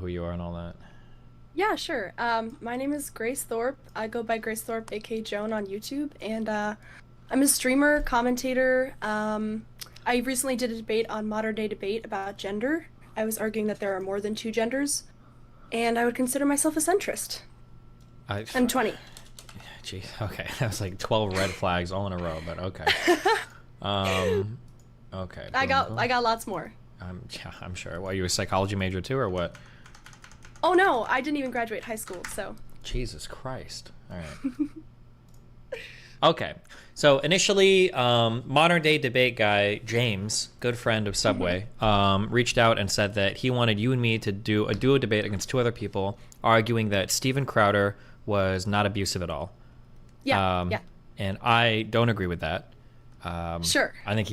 who you are and all that. Yeah, sure. My name is Grace Thorpe. I go by Grace Thorpe, aka Joan, on YouTube, and I'm a streamer, commentator. I recently did a debate on modern day debate about gender. I was arguing that there are more than two genders, and I would consider myself a centrist. I, I'm 20. Geez, okay, that was like 12 red flags all in a row, but okay. Um, okay. I got lots more. Yeah, I'm sure. Well, you a psychology major too, or what? Oh no, I didn't even graduate high school, so. Jesus Christ. All right. Okay. So initially, modern day debate guy, James, good friend of Subway, reached out and said that he wanted you and me to do a duo debate against two other people, arguing that Steven Crowder was not abusive at all. Yeah, yeah. And I don't agree with that. Sure. I think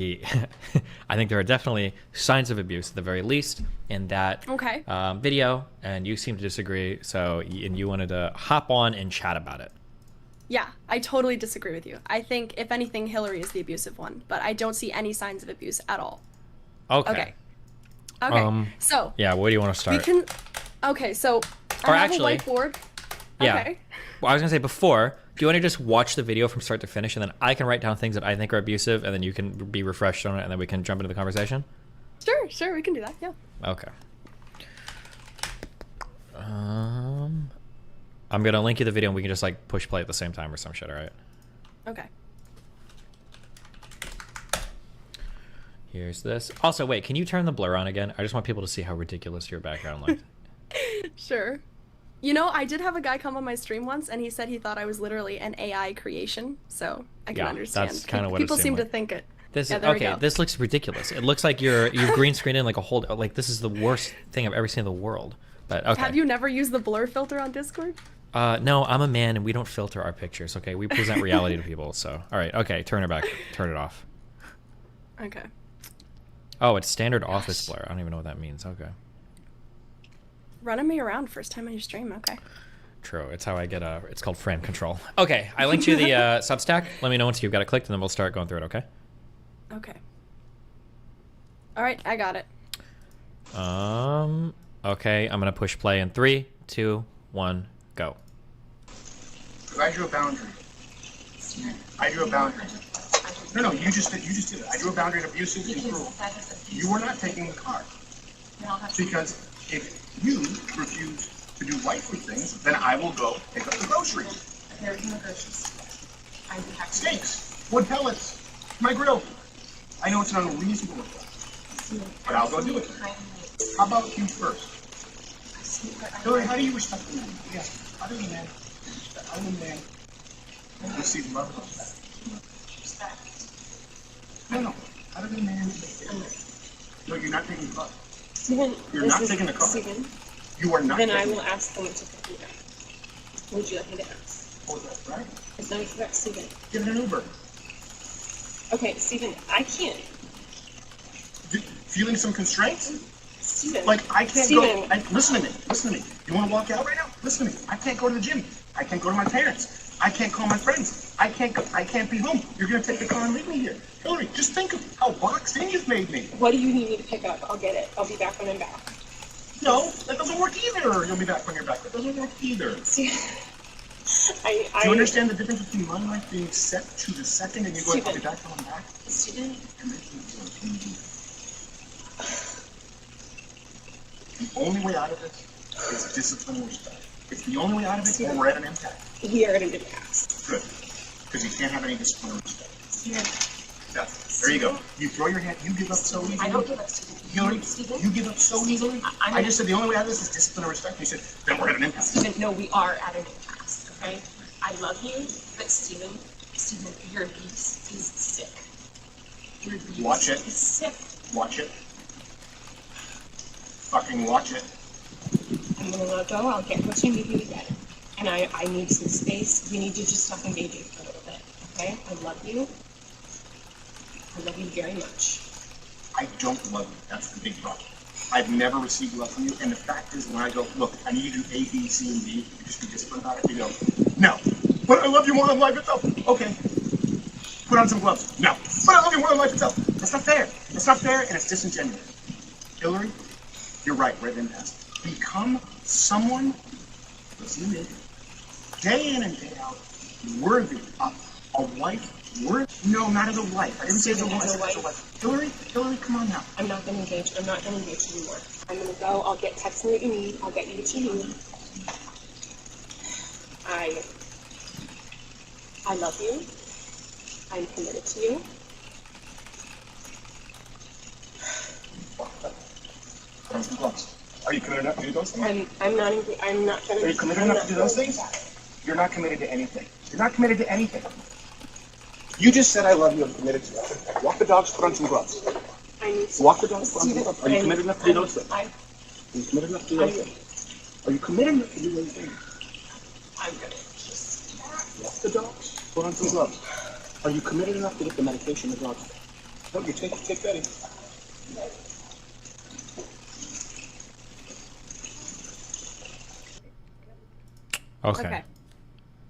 I think there are definitely signs of abuse at the very least in that Okay. video, and you seem to disagree. So, and you wanted to hop on and chat about it. Yeah, I totally disagree with you. I think, if anything, Hilary is the abusive one, but I don't see any signs of abuse at all. Okay. Okay. So. Yeah, where do you want to start? We can. Okay, so Or I have actually, a whiteboard. Yeah. Okay. Well, I was gonna say before. Do you want to just watch the video from start to finish, and then I can write down things that I think are abusive, and then you can be refreshed on it, and then we can jump into the conversation? Sure, we can do that. Yeah. Okay. I'm gonna link you the video, and we can just like push play at the same time or some shit. All right. Okay. Here's this. Also, wait, can you turn the blur on again? I just want people to see how ridiculous your background looks. Sure. You know, I did have a guy come on my stream once, and he said he thought I was literally an AI creation, so I can understand. That's kind of what people it seem seemed to like. think it. This Yeah, is there we okay. go. This looks ridiculous. It looks like you're green screened in like a whole like this is the worst thing I've ever seen in the world. But okay. Have you never used the blur filter on Discord? No, I'm a man and we don't filter our pictures. Okay, we present reality to people. So all right, okay, turn it back, turn it off. Okay. Oh, it's standard office blur. I don't even know what that means. Okay. Running me around first time on your stream. Okay. True. It's how I get it's called frame control. Okay, I linked you the Substack. Let me know once you've got it clicked, and then we'll start going through it. Okay. Okay. All right, I got it. Okay, I'm gonna push play in 3, 2, 1, go. I drew a boundary. I drew a boundary. No, you just did it. I drew a boundary of abusive and cruel. You were not taking the car. Because if you refuse to do wifely things, then I will go pick up the groceries. There's no groceries. I would have to. Steaks, wood pellets, my grill. I know it's an unreasonable request, but I'll go do it. How about you first? Hilary, how do you respect the man? Yes, other than man, other than man, receive love and respect. No, other than man, no, you're not taking the car. Steven, You're not taking the car. Steven, You are not then taking I the will car. ask them to pick you up. Would you like me to ask? Oh, that's right. As long as you got Steven. Get an Uber. Okay, Steven, I can't. Feeling some constraints? Steven. Like, I can't Steven. go. Listen to me. You want to walk out right now? Listen to me. I can't go to the gym. I can't go to my parents. I can't call my friends. I can't be home. You're going to take the car and leave me here. Hilary, just think of how boxed in you've made me. What do you need me to pick up? I'll get it. I'll be back when I'm back. No, that doesn't work either. You'll be back when you're back. That doesn't work either. Steven, Do you understand the difference between my life being set to the second and you going, I'll be back when I'm back? Steven, The only way out of this is discipline and respect. It's the only way out of it, or we're at an impasse. we are at an impasse. Good. Because you can't have any discipline or respect. Steven, There you go. You throw your hand, you give up so easily. I don't give up, Steven. Hilary, Steven? you give up so easily. I just said the only way out of this is discipline and respect. You said, then we're at an impasse. Steven, no, we are at an impasse, okay? I love you, but Steven, your abuse is sick. Your abuse Watch it. is sick. Watch it. Fucking watch it. I'm gonna let go. I'll get what you need me to get. And I need some space. We need to just stop engaging for a little bit, okay? I love you. I love you very much. I don't love you. That's the big problem. I've never received love from you, and the fact is, when I go, look, I need you to do A, B, C, and D, you just be disciplined about it, you go, no. But I love you more than life itself. Okay. Put on some gloves. No. But I love you more than life itself. That's not fair. It's not fair, and it's disingenuous. Hilary, you're right. We're at an impasse. become someone that's in it, day in and day out, worthy of a wife. No, not as a wife. I didn't say as a wife. Hilary, come on now. I'm not gonna engage. I'm not gonna engage anymore. I'm gonna go. I'll text me what you need. I'll get you what you need. I love you. I'm committed to you. Are you committed enough to do those things? I'm not gonna. Are you committed enough to do those things? You're not committed to anything. You're not committed to anything. You just said I love you. I'm committed to you. Walk the dogs. Put on some gloves. Walk the dogs. Put on some gloves. Are you committed enough to do those things? Are you committed enough to do those things? Are you committed enough to do those things? I'm gonna just walk the dogs. Put on some gloves. Are you committed enough to get the medication the dogs take? No, you take that in. Okay.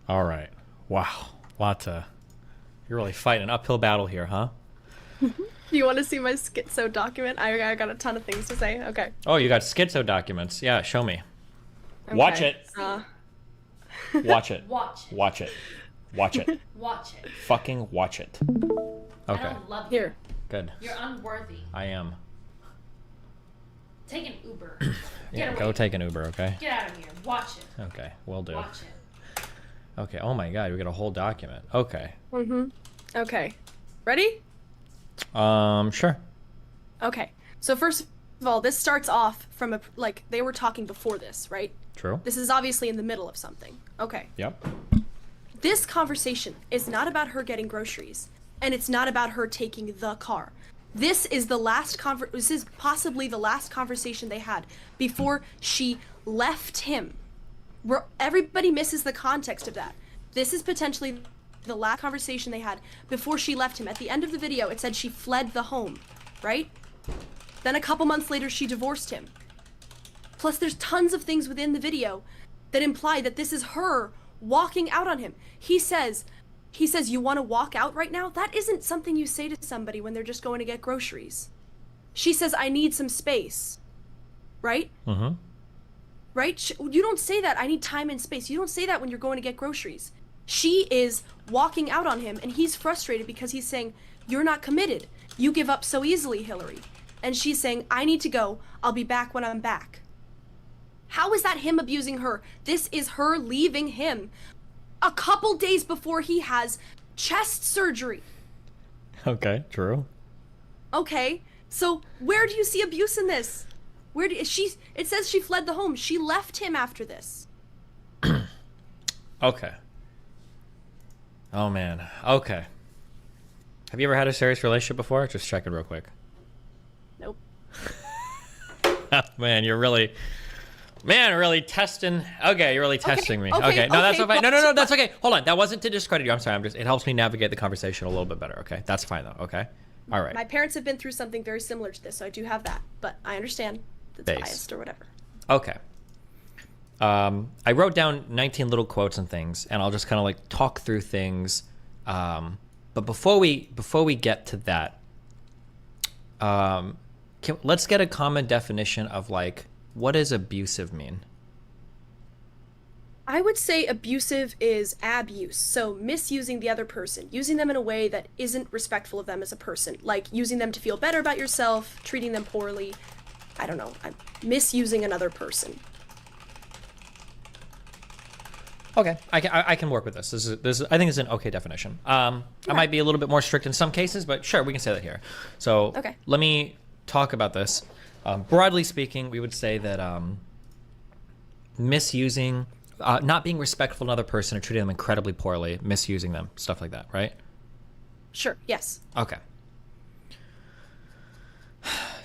All right. Wow. You're really fighting an uphill battle here, huh? Do you want to see my schizo document? I got a ton of things to say. Okay. Oh, you got schizo documents. Yeah, show me. Okay. Watch it. Watch it. Watch it. Watch it. Watch it. Watch it. Fucking watch it. I Okay. don't love you. Here. Good. You're unworthy. I am. Take an Uber. Yeah, Get go away. take an Uber, okay? Get out of here. Watch it. Okay, will do. Watch it. Okay, oh my god, we got a whole document. Okay. Okay. Ready? Sure. Okay. So first of all, this starts off from they were talking before this, right? True. This is obviously in the middle of something. Okay. Yep. This conversation is not about her getting groceries, and it's not about her taking the car. This is this is possibly the last conversation they had before she left him. Everybody misses the context of that. This is potentially the last conversation they had before she left him. At the end of the video, it said she fled the home, right? Then a couple months later, she divorced him. Plus, there's tons of things within the video that imply that this is her walking out on him. He says, you want to walk out right now? That isn't something you say to somebody when they're just going to get groceries. She says, I need some space. Right? Mm-hmm. Right? You don't say that, I need time and space. You don't say that when you're going to get groceries. She is walking out on him, and he's frustrated because he's saying, you're not committed. You give up so easily, Hilary. And she's saying, I need to go. I'll be back when I'm back. How is that him abusing her? This is her leaving him a couple days before he has chest surgery. Okay, true. Okay, so where do you see abuse in this? It says she fled the home. She left him after this. Okay. Oh man. Okay. Have you ever had a serious relationship before? Just checking real quick. Nope. Man, you're really testing. Okay, you're really testing me. okay, Okay, no, that's okay, fine. No, that's okay. Hold on, that wasn't to discredit you. I'm sorry. It helps me navigate the conversation a little bit better. Okay, that's fine though. Okay, all right. My parents have been through something very similar to this, so I do have that. But I understand it's Base. biased or whatever. Okay. I wrote down 19 little quotes and things, and I'll just kind of like talk through things. But before we get to that, let's get a common definition of like, what does abusive mean? I would say abusive is abuse, so misusing the other person, using them in a way that isn't respectful of them as a person, like using them to feel better about yourself, treating them poorly. I don't know, I'm misusing another person. Okay, I can work with this. This is I think it's an okay definition. I might be a little bit more strict in some cases, but sure, we can say that here. So Okay. Let me talk about this. Broadly speaking, we would say that misusing, not being respectful of another person or treating them incredibly poorly, misusing them, stuff like that, right? Sure, yes. Okay.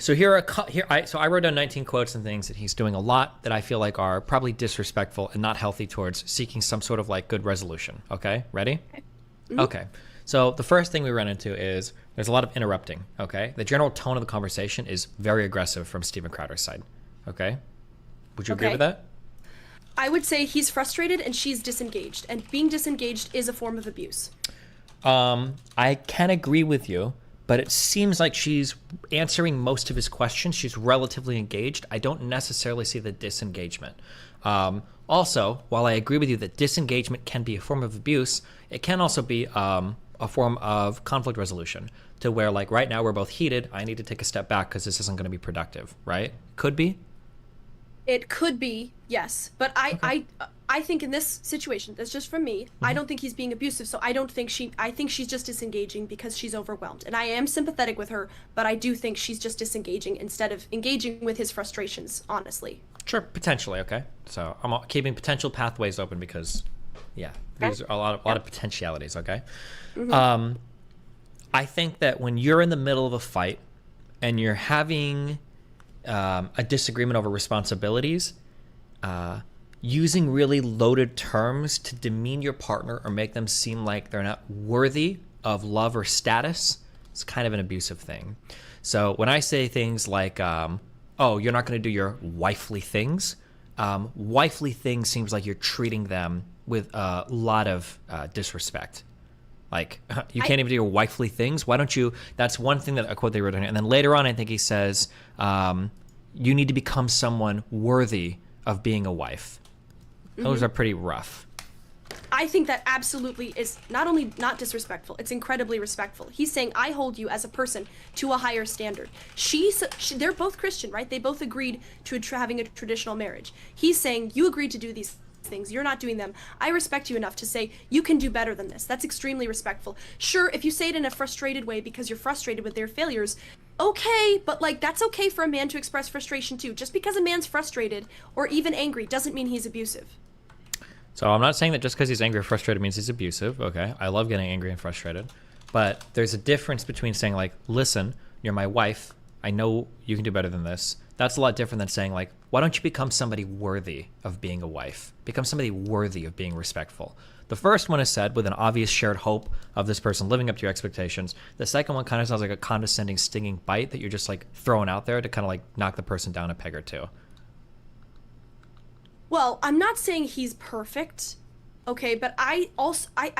So I wrote down 19 quotes and things that he's doing a lot that I feel like are probably disrespectful and not healthy towards seeking some sort of like good resolution. Okay, ready? Okay. Okay. So the first thing we run into is there's a lot of interrupting. Okay, the general tone of the conversation is very aggressive from Steven Crowder's side. Okay, would you agree Okay. with that? I would say he's frustrated and she's disengaged, and being disengaged is a form of abuse. I can agree with you, but it seems like she's answering most of his questions. She's relatively engaged. I don't necessarily see the disengagement. Also, while I agree with you that disengagement can be a form of abuse, it can also be a form of conflict resolution, to where, like, right now we're both heated. I need to take a step back because this isn't going to be productive, right? Could be. It could be, yes. But I think in this situation, that's just from me, I don't think he's being abusive, so I think she's just disengaging because she's overwhelmed. And I am sympathetic with her, but I do think she's just disengaging instead of engaging with his frustrations, honestly. Sure, potentially, okay. So I'm keeping potential pathways open because, yeah, there's a lot of potentialities, okay? I think that when you're in the middle of a fight and you're having a disagreement over responsibilities, using really loaded terms to demean your partner or make them seem like they're not worthy of love or status is kind of an abusive thing. So when I say things like, oh, you're not going to do your wifely things, wifely things seems like you're treating them with a lot of disrespect. Like, you can't even do your wifely things. Why don't you? That's one thing that a quote they wrote in. And then later on, I think he says, you need to become someone worthy of being a wife. Those are pretty rough. I think that absolutely is not only not disrespectful, it's incredibly respectful. He's saying, I hold you as a person to a higher standard. They're both Christian, right? They both agreed to having a traditional marriage. He's saying, you agreed to do these things. You're not doing them. I respect you enough to say, you can do better than this. That's extremely respectful. Sure, if you say it in a frustrated way because you're frustrated with their failures, okay, but like, that's okay for a man to express frustration too. Just because a man's frustrated or even angry doesn't mean he's abusive. So I'm not saying that just because he's angry or frustrated means he's abusive. Okay, I love getting angry and frustrated. But there's a difference between saying, like, listen, you're my wife. I know you can do better than this. That's a lot different than saying, like, why don't you become somebody worthy of being a wife? Become somebody worthy of being respectful. The first one is said with an obvious shared hope of this person living up to your expectations. The second one kind of sounds like a condescending, stinging bite that you're just, like, throwing out there to kind of, like, knock the person down a peg or two. Well, I'm not saying he's perfect, okay, but I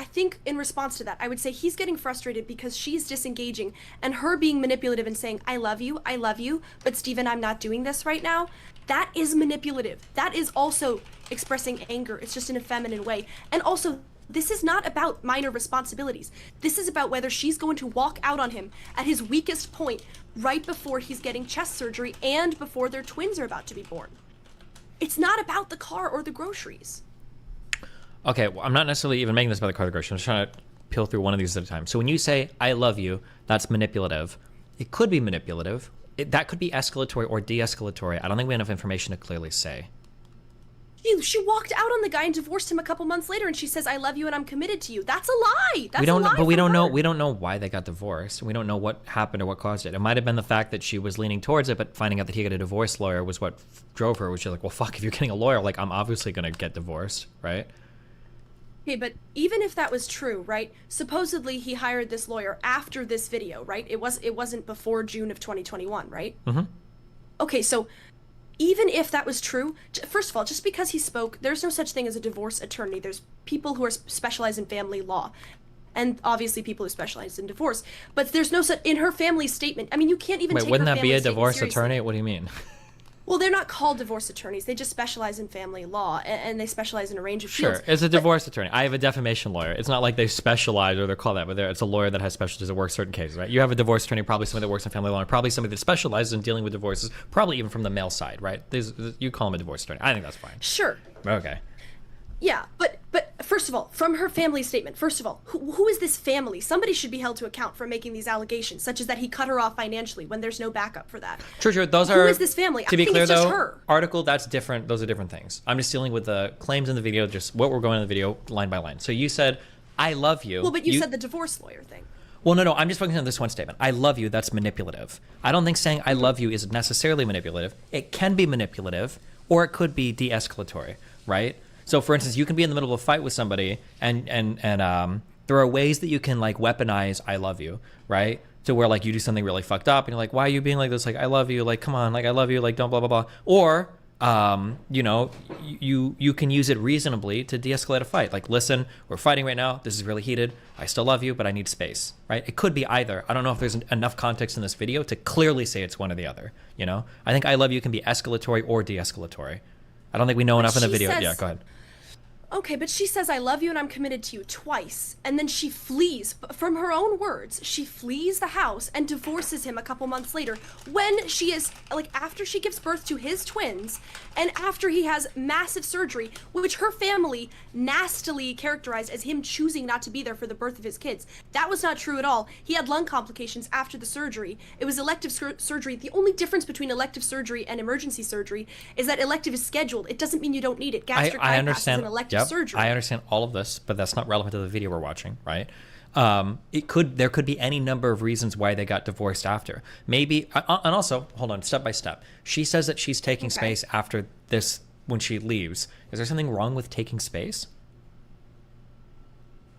think in response to that, I would say he's getting frustrated because she's disengaging and her being manipulative and saying, I love you, but Steven, I'm not doing this right now. That is manipulative. That is also expressing anger. It's just in a feminine way. And also, this is not about minor responsibilities. This is about whether she's going to walk out on him at his weakest point right before he's getting chest surgery and before their twins are about to be born. It's not about the car or the groceries. Okay, well, I'm not necessarily even making this about the car or the groceries. I'm just trying to peel through one of these at a time. So when you say, I love you, that's manipulative. It could be manipulative. That could be escalatory or de-escalatory. I don't think we have enough information to clearly say. She walked out on the guy and divorced him a couple months later, and she says, I love you and I'm committed to you. That's a lie. That's a lie. But we don't know. We don't know why they got divorced. We don't know what happened or what caused it. It might have been the fact that she was leaning towards it, but finding out that he got a divorce lawyer was what drove her. Which is like, well, fuck, if you're getting a lawyer, like, I'm obviously going to get divorced, right? Okay, but even if that was true, right? Supposedly he hired this lawyer after this video, right? It wasn't before June of 2021, right? Mm-hmm. Okay, so even if that was true, first of all, just because he spoke, there's no such thing as a divorce attorney. There's people who are specialized in family law, and obviously people who specialize in divorce. But there's no such in her family statement. I mean, you can't even. Wait, wouldn't that be a divorce attorney? What do you mean? Well, they're not called divorce attorneys. They just specialize in family law, and they specialize in a range of fields. Sure, it's a divorce attorney. I have a defamation lawyer. It's not like they specialize or they're called that, but it's a lawyer that has specialties that works certain cases, right? You have a divorce attorney, probably somebody that works in family law, and probably somebody that specializes in dealing with divorces, probably even from the male side, right? You call them a divorce attorney. I think that's fine. Sure. Okay. Yeah, but first of all, from her family statement, first of all, who is this family? Somebody should be held to account for making these allegations, such as that he cut her off financially when there's no backup for that. True. Those Who is this family? To be clear, it's just though, her. article, that's different. Those are different things. I'm just dealing with the claims in the video, just what we're going in the video line by line. So you said, I love you. Well, but you said the divorce lawyer thing. Well, no, I'm just focusing on this one statement. I love you, that's manipulative. I don't think saying I love you is necessarily manipulative. It can be manipulative, or it could be de-escalatory, right? So, for instance, you can be in the middle of a fight with somebody, and there are ways that you can, like, weaponize "I love you," right? To where, like, you do something really fucked up, and you're like, "Why are you being like this? Like, I love you. Like, come on. Like, I love you. Like, don't blah blah blah." Or you know, you can use it reasonably to de-escalate a fight. Like, listen, we're fighting right now. This is really heated. I still love you, but I need space, right? It could be either. I don't know if there's enough context in this video to clearly say it's one or the other, you know? I think I love you can be escalatory or de-escalatory. I don't think we know enough in the video. Yeah, go ahead. Okay, but she says, I love you and I'm committed to you twice. And then she flees, from her own words, she flees the house and divorces him a couple months later when she is, like, after she gives birth to his twins and after he has massive surgery, which her family nastily characterized as him choosing not to be there for the birth of his kids. That was not true at all. He had lung complications after the surgery. It was elective surgery. The only difference between elective surgery and emergency surgery is that elective is scheduled. It doesn't mean you don't need it. Gastric bypass is an elective surgery. I understand all of this, but that's not relevant to the video we're watching, right? There could be any number of reasons why they got divorced after. Maybe, and also, hold on, step by step. She says that she's taking space after this when she leaves. Is there something wrong with taking space?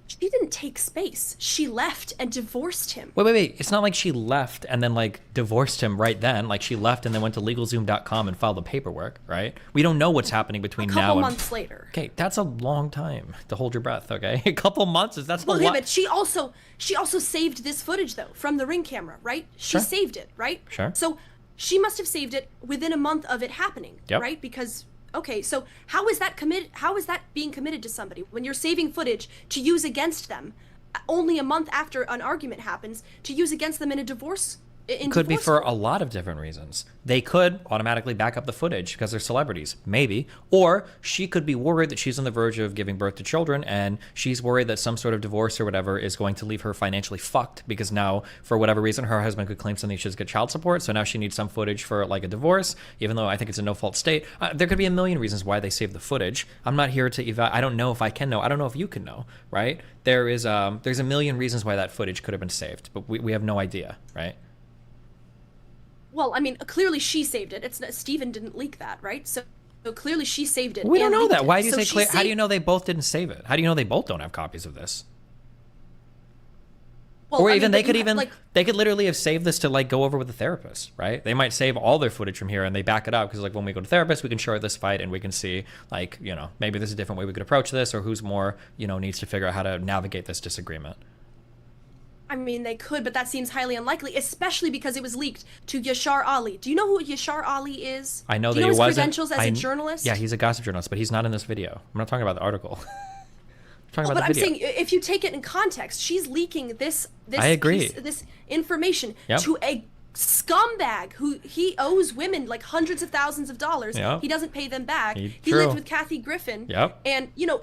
She didn't take space. She left and divorced him. Wait. It's not like she left and then, like, divorced him right then. Like, she left and then went to LegalZoom.com and filed the paperwork, right? We don't know what's happening between now and... A couple months later. Okay, that's a long time to hold your breath, okay? A couple months, that's a lot. Okay, but she also saved this footage, though, from the Ring camera, right? She saved it, right? Sure. So she must have saved it within a month of it happening, right? Because... Okay, so how is that being committed to somebody when you're saving footage to use against them only a month after an argument happens, to use against them in a divorce? It could be for a lot of different reasons. They could automatically back up the footage because they're celebrities, maybe. Or she could be worried that she's on the verge of giving birth to children and she's worried that some sort of divorce or whatever is going to leave her financially fucked because now, for whatever reason, her husband could claim something, she should get child support. So now she needs some footage for, like, a divorce, even though I think it's a no-fault state. There could be a million reasons why they saved the footage. I'm not here to I don't know if I can know. I don't know if you can know, right? There's a million reasons why that footage could have been saved, but we have no idea, right? Well, I mean, clearly she saved it. It's not, Steven didn't leak that, right? So clearly she saved it. We don't know that. Why do you say clear? How do you know they both didn't save it? How do you know they both don't have copies of this? Well, or even they could literally have saved this to, like, go over with the therapist, right? They might save all their footage from here and they back it up because, like, when we go to therapist, we can show this fight and we can see, like, you know, maybe there's a different way we could approach this, or who's more, you know, needs to figure out how to navigate this disagreement. I mean, they could, but that seems highly unlikely, especially because it was leaked to Yashar Ali. Do you know who Yashar Ali is? I know that he wasn't. His credentials as a journalist? Yeah, he's a gossip journalist, but he's not in this video. I'm not talking about the article. I'm saying, if you take it in context, she's leaking this information to a scumbag who he owes women like hundreds of thousands of dollars. He doesn't pay them back. He lived with Kathy Griffin. And you know,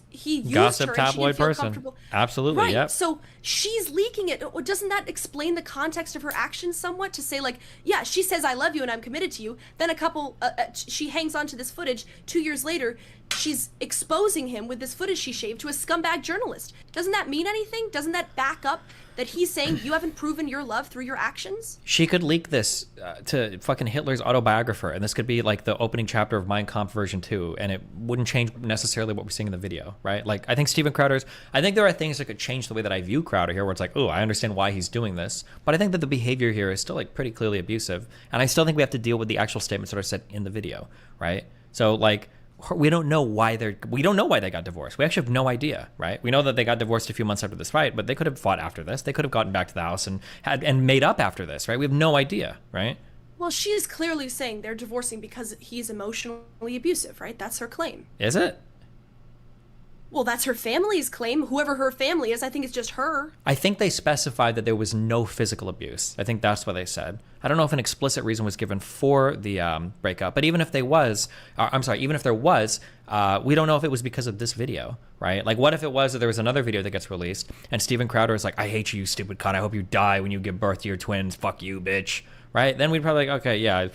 he used gossip her tabloid and she didn't feel person. comfortable. Absolutely. Right. So she's leaking it. Doesn't that explain the context of her actions somewhat? To say, like, yeah, she says I love you and I'm committed to you. Then she hangs on to this footage 2 years later. She's exposing him with this footage she shaved to a scumbag journalist. Doesn't that mean anything? Doesn't that back up that he's saying you haven't proven your love through your actions? She could leak this to fucking Hitler's autobiographer, and this could be like the opening chapter of Mein Kampf version 2, and it wouldn't change necessarily what we're seeing in the video, right? Like, I think I think there are things that could change the way that I view Crowder here, where it's like, oh, I understand why he's doing this, but I think that the behavior here is still, like, pretty clearly abusive, and I still think we have to deal with the actual statements that are said in the video, right? So, like, we don't know why they got divorced. We actually have no idea, right? We know that they got divorced a few months after this fight, but they could have fought after this. They could have gotten back to the house and made up after this, right? We have no idea, right? Well, she is clearly saying they're divorcing because he's emotionally abusive, right? That's her claim. Is it? Well, that's her family's claim. Whoever her family is, I think it's just her. I think they specified that there was no physical abuse. I think that's what they said. I don't know if an explicit reason was given for the breakup, but even if there was, we don't know if it was because of this video, right? Like, what if it was that there was another video that gets released and Steven Crowder is like, I hate you, you stupid cunt. I hope you die when you give birth to your twins. Fuck you, bitch. Right? Then we'd probably like, okay, yeah,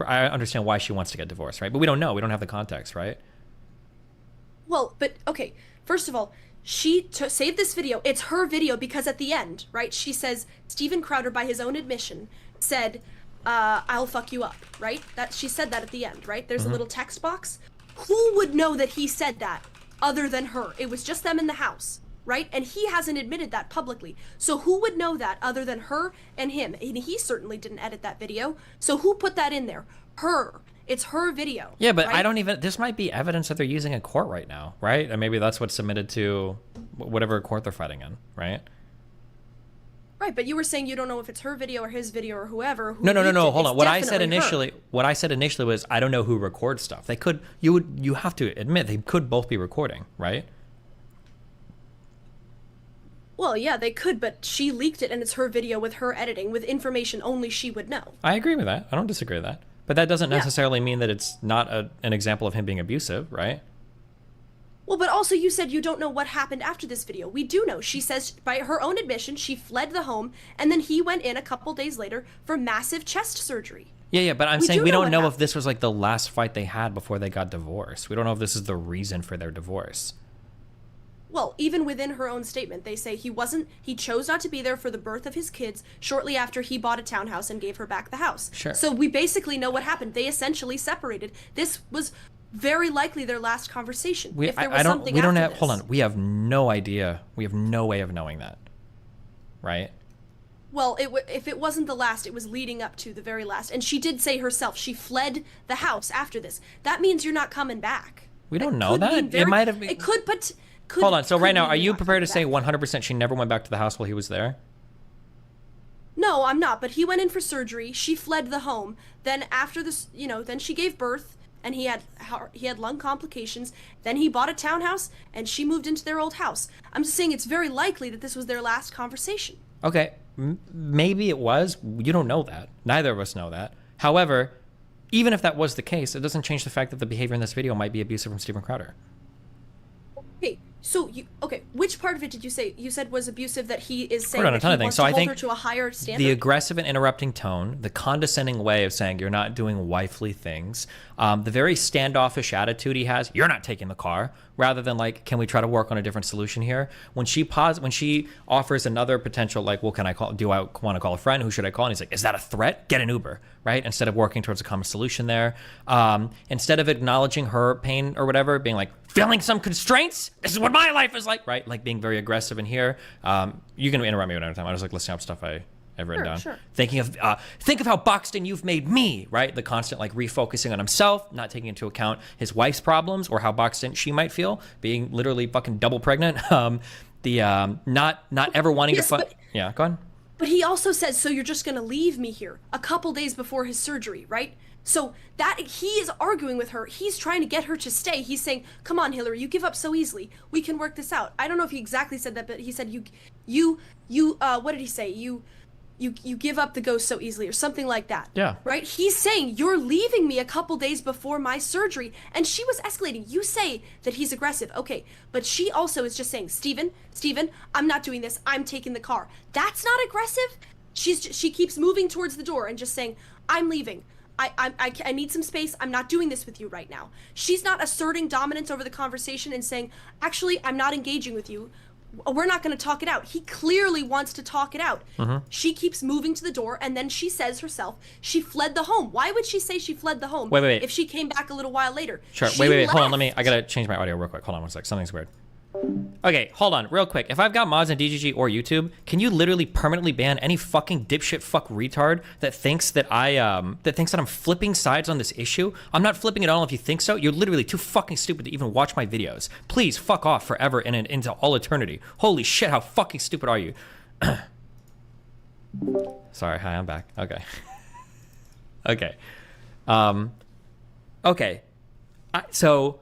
I understand why she wants to get divorced, right? But we don't know. We don't have the context, right? Well, but, okay, first of all, she saved this video. It's her video because at the end, right, she says, Steven Crowder, by his own admission, said, I'll fuck you up, right? She said that at the end, right? There's a little text box. Who would know that he said that other than her? It was just them in the house, right? And he hasn't admitted that publicly. So who would know that other than her and him? And he certainly didn't edit that video. So who put that in there? Her. It's her video. Yeah, but right? I don't even, this might be evidence that they're using in court right now, right? And maybe that's what's submitted to whatever court they're fighting in, right? Right, but you were saying you don't know if it's her video or his video or whoever. Who No, leaked it. hold on. It's What I said definitely her. initially was I don't know who records stuff. They could, you have to admit they could both be recording, right? Well, yeah, they could, but she leaked it and it's her video with her editing with information only she would know. I agree with that. I don't disagree with that. But that doesn't Yeah. necessarily mean that it's not an example of him being abusive, right? Well, but also you said you don't know what happened after this video. We do know. She says, by her own admission, she fled the home, and then he went in a couple days later for massive chest surgery. Yeah, but I'm We saying do we know don't what know if happened. this was like the last fight they had before they got divorced. We don't know if this is the reason for their divorce. Well, even within her own statement, they say he chose not to be there for the birth of his kids shortly after he bought a townhouse and gave her back the house. Sure. So we basically know what happened. They essentially separated. This was very likely their last conversation. If there was something we don't after have, this. hold on. We have no idea. We have no way of knowing that. Right? Well, if it wasn't the last, it was leading up to the very last. And she did say herself, she fled the house after this. That means you're not coming back. We don't It know could that. mean It might have been. It could, but could. Hold on. So could right now, mean are you're you not prepared to say coming back. 100% she never went back to the house while he was there? No, I'm not. But he went in for surgery. She fled the home. Then after this, then she gave birth, and he had lung complications. Then he bought a townhouse, and she moved into their old house. I'm just saying it's very likely that this was their last conversation. Okay. Maybe it was. You don't know that. Neither of us know that. However, even if that was the case, it doesn't change the fact that the behavior in this video might be abusive from Steven Crowder. Okay, so which part of it did you say? You said was abusive, that he is saying We're on a that ton he of things. wants So to I hold think her to a higher standard? the aggressive and interrupting tone, the condescending way of saying you're not doing wifely things, the very standoffish attitude he has, you're not taking the car, rather than like, can we try to work on a different solution here? When she offers another potential, like, well, do I want to call a friend? Who should I call? And he's like, is that a threat? Get an Uber, right? Instead of working towards a common solution there. Instead of acknowledging her pain or whatever, being like, feeling some constraints? This is what my life is like, right? Like being very aggressive in here. You can interrupt me whenever time. I was like listening up stuff I've written down. Sure. Think of how Buxton you've made me, right? The constant like refocusing on himself, not taking into account his wife's problems or how Buxton she might feel, being literally fucking double pregnant. Not ever wanting Yes, to but- yeah, go on. But he also says, so you're just gonna leave me here a couple days before his surgery, right? So that he is arguing with her. He's trying to get her to stay. He's saying, "Come on, Hilary, you give up so easily. We can work this out." I don't know if he exactly said that, but he said, "You, what did he say? You give up the ghost so easily," or something like that. Yeah. Right? He's saying, "You're leaving me a couple days before my surgery," and she was escalating. You say that he's aggressive, okay, but she also is just saying, Steven, I'm not doing this. I'm taking the car." That's not aggressive. She keeps moving towards the door and just saying, "I'm leaving. I need some space. I'm not doing this with you right now." She's not asserting dominance over the conversation and saying, "Actually, I'm not engaging with you. We're not going to talk it out." He clearly wants to talk it out. She keeps moving to the door, and then she says herself, she fled the home. Why would she say she fled the home Wait. if she came back a little while later? Sure. She Wait. Hold on. left. I gotta change my audio real quick. Hold on one sec. Something's weird. Okay, hold on, real quick. If I've got mods in DGG or YouTube, can you literally permanently ban any fucking dipshit fuck retard that thinks that I'm flipping sides on this issue? I'm not flipping at all. If you think so, you're literally too fucking stupid to even watch my videos. Please fuck off forever and into all eternity. Holy shit, how fucking stupid are you? Sorry, hi, I'm back. Okay. Okay. Okay. So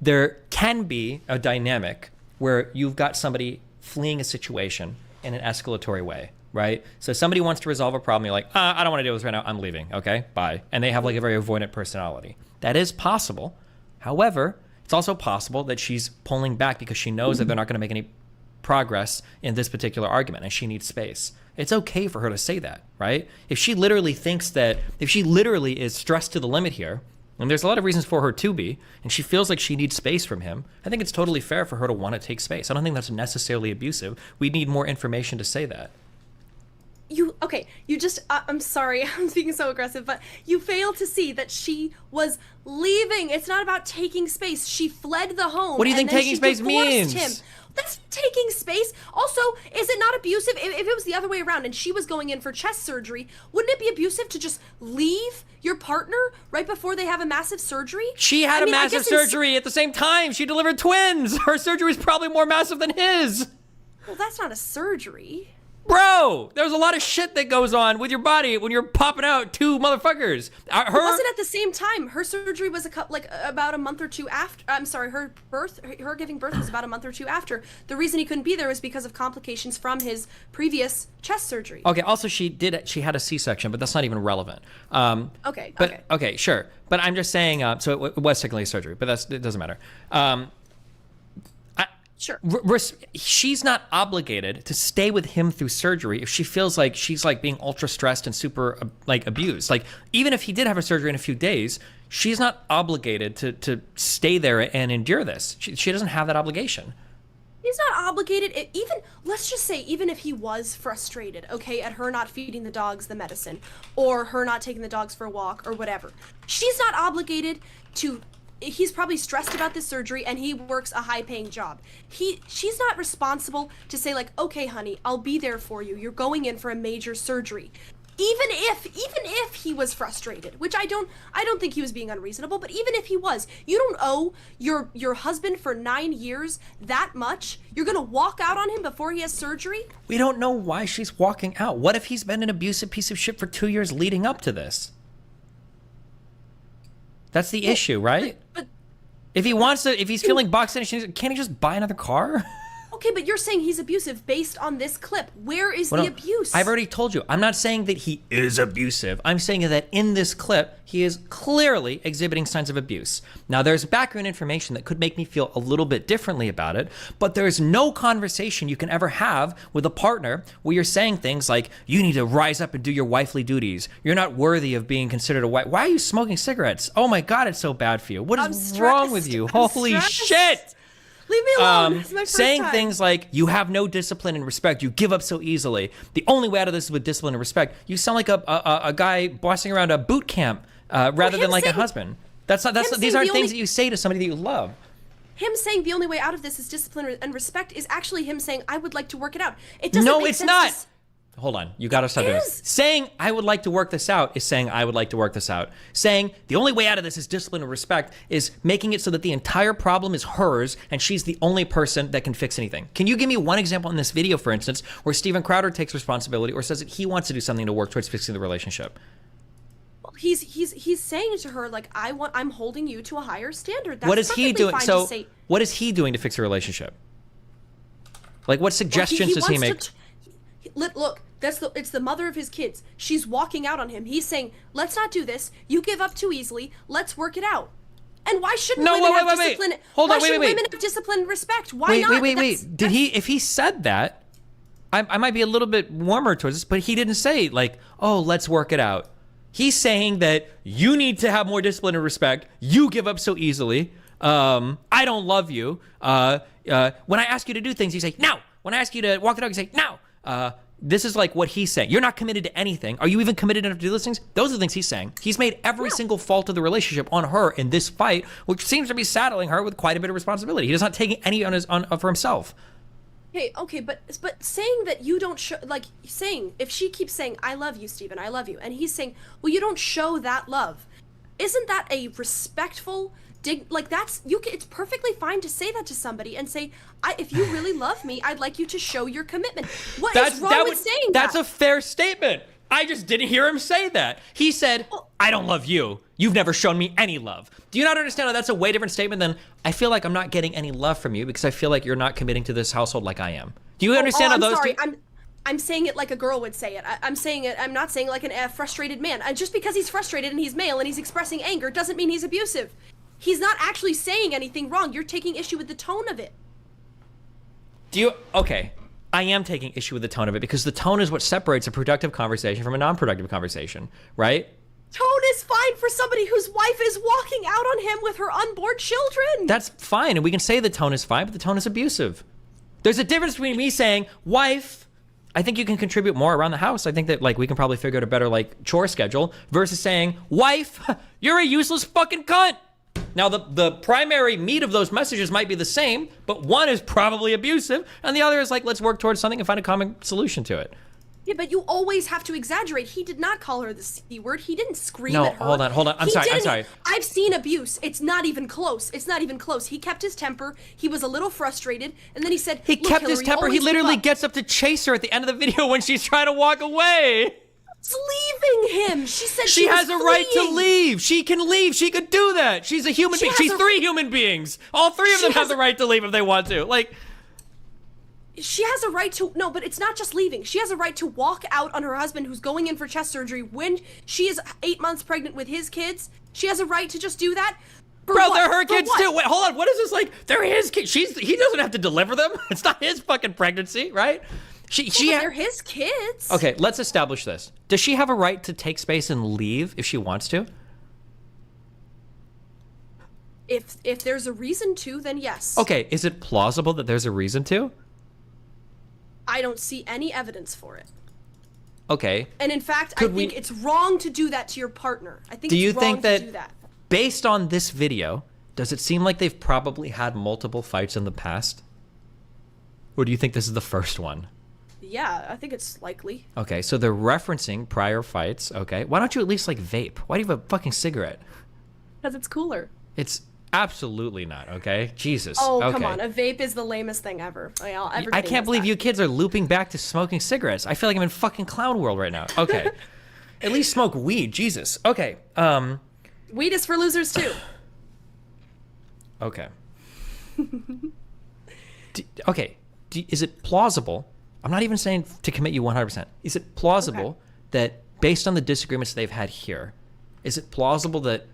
there can be a dynamic where you've got somebody fleeing a situation in an escalatory way, right? So somebody wants to resolve a problem. You're like, I don't want to deal with this right now. I'm leaving. Okay, bye. And they have like a very avoidant personality. That is possible. However, it's also possible that she's pulling back because she knows that they're not going to make any progress in this particular argument and she needs space. It's okay for her to say that, right? If she literally is stressed to the limit here, and there's a lot of reasons for her to be, and she feels like she needs space from him, I think it's totally fair for her to want to take space. I don't think that's necessarily abusive. We need more information to say that. you just I'm sorry, I'm speaking so aggressive, but you fail to see that she was leaving. It's not about taking space. She fled the home. What do you and think then taking she space divorced means? him. That's taking space. Also, is it not abusive if it was the other way around and she was going in for chest surgery? Wouldn't it be abusive to just leave your partner right before they have a massive surgery? She had a massive surgery at the same time. She delivered twins. Her surgery is probably more massive than his. Well, that's not a surgery. Bro, there's a lot of shit that goes on with your body when you're popping out two motherfuckers. It wasn't at the same time. Her surgery was about a month or two after. I'm sorry, her giving birth was about a month or two after. The reason he couldn't be there was because of complications from his previous chest surgery. Okay. Also, she had a C-section, but that's not even relevant. Okay, sure. But I'm just saying. So it was technically a surgery, but it doesn't matter. Sure. She's not obligated to stay with him through surgery if she feels like she's like being ultra stressed and super like abused. Like even if he did have a surgery in a few days, she's not obligated to stay there and endure this. She doesn't have that obligation. He's not obligated. Let's just say, even if he was frustrated, okay, at her not feeding the dogs the medicine, or her not taking the dogs for a walk, or whatever, she's not obligated to. He's probably stressed about this surgery and he works a high-paying job. She's not responsible to say like, okay, honey, I'll be there for you. You're going in for a major surgery. Even if he was frustrated, which I don't think he was being unreasonable, but even if he was, you don't owe your husband for 9 years that much. You're gonna walk out on him before he has surgery? We don't know why she's walking out. What if he's been an abusive piece of shit for 2 years leading up to this? That's the issue, right? But if he's feeling boxed in, can't he just buy another car? okay, but you're saying he's abusive based on this clip. Where is the abuse? I've already told you. I'm not saying that he is abusive. I'm saying that in this clip, he is clearly exhibiting signs of abuse. Now, there's background information that could make me feel a little bit differently about it, but there's no conversation you can ever have with a partner where you're saying things like, you need to rise up and do your wifely duties. You're not worthy of being considered a wife. Why are you smoking cigarettes? Oh my God, it's so bad for you. What is wrong with you? Holy shit! Leave me alone. It's my first saying time. things like, you have no discipline and respect, you give up so easily. The only way out of this is with discipline and respect. You sound like a guy bossing around a boot camp rather than like a husband. These aren't things that you say to somebody that you love. Him saying the only way out of this is discipline and respect is actually him saying, I would like to work it out. It doesn't No, make it's sense not. Hold on. You got to stop doing this. Saying, I would like to work this out is saying, I would like to work this out. Saying, the only way out of this is discipline and respect is making it so that the entire problem is hers and she's the only person that can fix anything. Can you give me one example in this video, for instance, where Steven Crowder takes responsibility or says that he wants to do something to work towards fixing the relationship? Well, he's saying to her, like, I'm holding you to a higher standard. That's what is he doing? Fine So to say. What is he doing to fix the relationship? Like, what suggestions does he make? Look, it's the mother of his kids. She's walking out on him. He's saying, let's not do this. You give up too easily. Let's work it out. And why shouldn't women have discipline? Hold on, women have discipline and respect? Why not? Wait. If he said that, I might be a little bit warmer towards this, but he didn't say like, oh, let's work it out. He's saying that you need to have more discipline and respect. You give up so easily. I don't love you. When I ask you to do things, you say no. When I ask you to walk the dog, you say no. This is like what he's saying. You're not committed to anything. Are you even committed enough to do those things? Those are the things he's saying. He's made every single fault of the relationship on her in this fight, which seems to be saddling her with quite a bit of responsibility. He's not taking any for himself. Okay, but saying that you don't show, like, saying, if she keeps saying, I love you, Steven, I love you, and he's saying, well, you don't show that love, isn't that a respectful, it's perfectly fine to say that to somebody and say, if you really love me, I'd like you to show your commitment. What is wrong with saying that? That's a fair statement. I just didn't hear him say that. He said, I don't love you. You've never shown me any love. Do you not understand how that's a way different statement than, I feel like I'm not getting any love from you because I feel like you're not committing to this household like I am. Do you understand how those sorry. I'm saying it like a girl would say it. I'm saying it, I'm not saying it like a frustrated man. Just because he's frustrated and he's male and he's expressing anger doesn't mean he's abusive. He's not actually saying anything wrong. You're taking issue with the tone of it. Okay. I am taking issue with the tone of it because the tone is what separates a productive conversation from a non-productive conversation, right? Tone is fine for somebody whose wife is walking out on him with her unborn children. That's fine, and we can say the tone is fine, but the tone is abusive. There's a difference between me saying, wife, I think you can contribute more around the house. I think that like we can probably figure out a better like chore schedule versus saying, wife, you're a useless fucking cunt. Now the primary meat of those messages might be the same, but one is probably abusive and the other is like, let's work towards something and find a common solution to it. Yeah, but you always have to exaggerate. He did not call her the C word. He didn't scream No, at her. hold on. I'm sorry. I've seen abuse. It's not even close. He kept his temper. He was a little frustrated, and then he said, He "Look, kept his Hilary, temper. He always literally give up." gets up to chase her at the end of the video when she's trying to walk away. It's leaving him. She said She has was a right to fleeing. leave. She can leave. She could do that. She's a human She being. has She's a- 3 human beings. All 3 of She them have has the a- right to leave if they want to. Like, She has a right to no, but it's not just leaving. She has a right to walk out on her husband who's going in for chest surgery when she is 8 months pregnant with his kids. She has a right to just do that. For bro, what? they're her For kids what? too. Wait, hold on. What is this like? They're his kids. He doesn't have to deliver them. It's not his fucking pregnancy, right? Well, they're his kids. Okay, let's establish this. Does she have a right to take space and leave if she wants to? If there's a reason to, then yes. Okay, is it plausible that there's a reason to? I don't see any evidence for it. Okay. And in fact, I Could think we- it's wrong to do that to your partner. I think Do it's you wrong think to that, do that. based on this video, does it seem like they've probably had multiple fights in the past? Or do you think this is the first one? Yeah, I think it's likely. Okay, so they're referencing prior fights. Okay, why don't you at least like vape? Why do you have a fucking cigarette? Because it's cooler. It's absolutely not. Okay, Jesus. Oh, okay. come on. A vape is the lamest thing ever. I can't believe you kids are looping back to smoking cigarettes. I feel like I'm in fucking clown world right now. Okay, at least smoke weed. Jesus. Okay. Weed is for losers too. Okay. Is it plausible? I'm not even saying to commit you 100%. Is it plausible that based on the disagreements they've had here, is it plausible that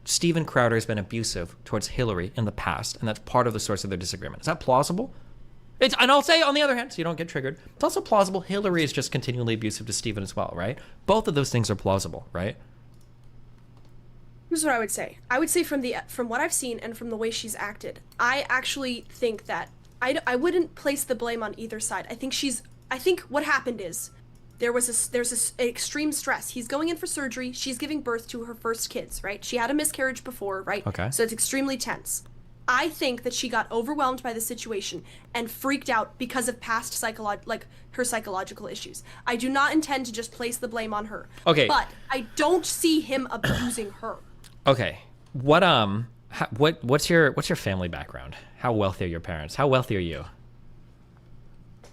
Steven Crowder has been abusive towards Hilary in the past, and that's part of the source of their disagreement? Is that plausible? And I'll say, on the other hand, so you don't get triggered, it's also plausible Hilary is just continually abusive to Steven as well, right? Both of those things are plausible, right? Here's what I would say. I would say from what I've seen and from the way she's acted, I actually think that I wouldn't place the blame on either side. I think what happened is there's this extreme stress. He's going in for surgery. She's giving birth to her first kids, right? She had a miscarriage before, right? Okay. So it's extremely tense. I think that she got overwhelmed by the situation and freaked out because of past her psychological issues. I do not intend to just place the blame on her. Okay. But I don't see him abusing her. Okay. What's your family background? How wealthy are your parents? How wealthy are you?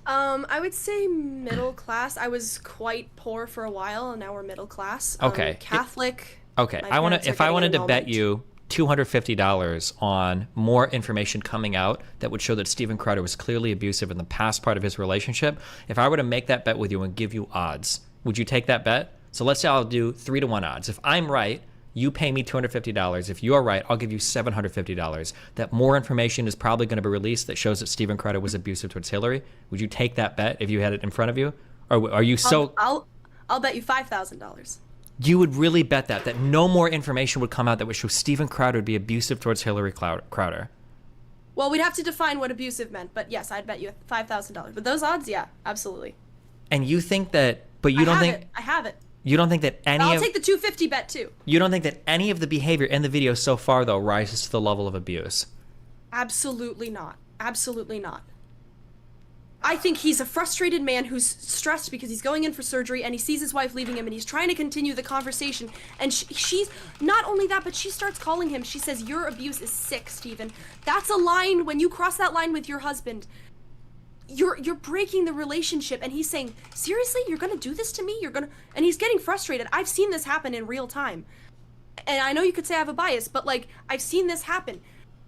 I would say middle class. I was quite poor for a while, and now we're middle class. Okay. Catholic. Okay. My I want parents to are if I getting wanted to bet annulment. you $250 on more information coming out that would show that Steven Crowder was clearly abusive in the past part of his relationship. If I were to make that bet with you and give you odds, would you take that bet? So let's say I'll do 3-to-1 odds. If I'm right, you pay me $250. If you're right, I'll give you $750. That more information is probably going to be released that shows that Steven Crowder was abusive towards Hilary. Would you take that bet if you had it in front of you? Or are you so... I'll bet you $5,000. You would really bet that no more information would come out that would show Steven Crowder would be abusive towards Hilary Crowder? Well, we'd have to define what abusive meant, but yes, I'd bet you $5,000. But those odds, yeah, absolutely. And you think that... But you don't think... I have it. You don't think that any I'll of... take the $250 bet too. You don't think that any of the behavior in the video so far, though, rises to the level of abuse? Absolutely not. Absolutely not. I think he's a frustrated man who's stressed because he's going in for surgery and he sees his wife leaving him and he's trying to continue the conversation. And she's not only that, but she starts calling him. She says, "Your abuse is sick, Steven." That's a line. When you cross that line with your husband, you're breaking the relationship. And he's saying, "Seriously, you're gonna do this to me? And he's getting frustrated. I've seen this happen in real time. And I know you could say I have a bias, but like, I've seen this happen.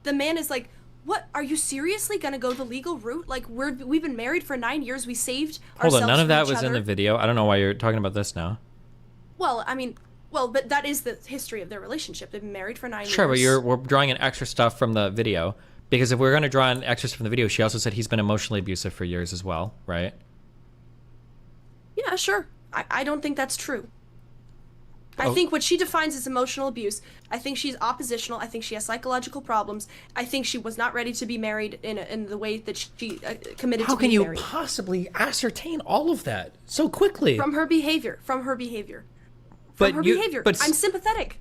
The man is like, "What? Are you seriously gonna go the legal route? Like, we've been married for 9 years. We saved Hold ourselves on, none of from that each was in other." the video. I don't know why you're talking about this now. Well, I mean, but that is the history of their relationship. They've been married for 9 years. Sure, but we're drawing in extra stuff from the video. Because if we're going to draw in extras from the video, she also said he's been emotionally abusive for years as well, right? Yeah, sure. I don't think that's true. I think what she defines as emotional abuse, I think she's oppositional. I think she has psychological problems. I think she was not ready to be married in the way that she committed How to can being you married. possibly ascertain all of that so quickly? From her behavior. Behavior. But I'm sympathetic.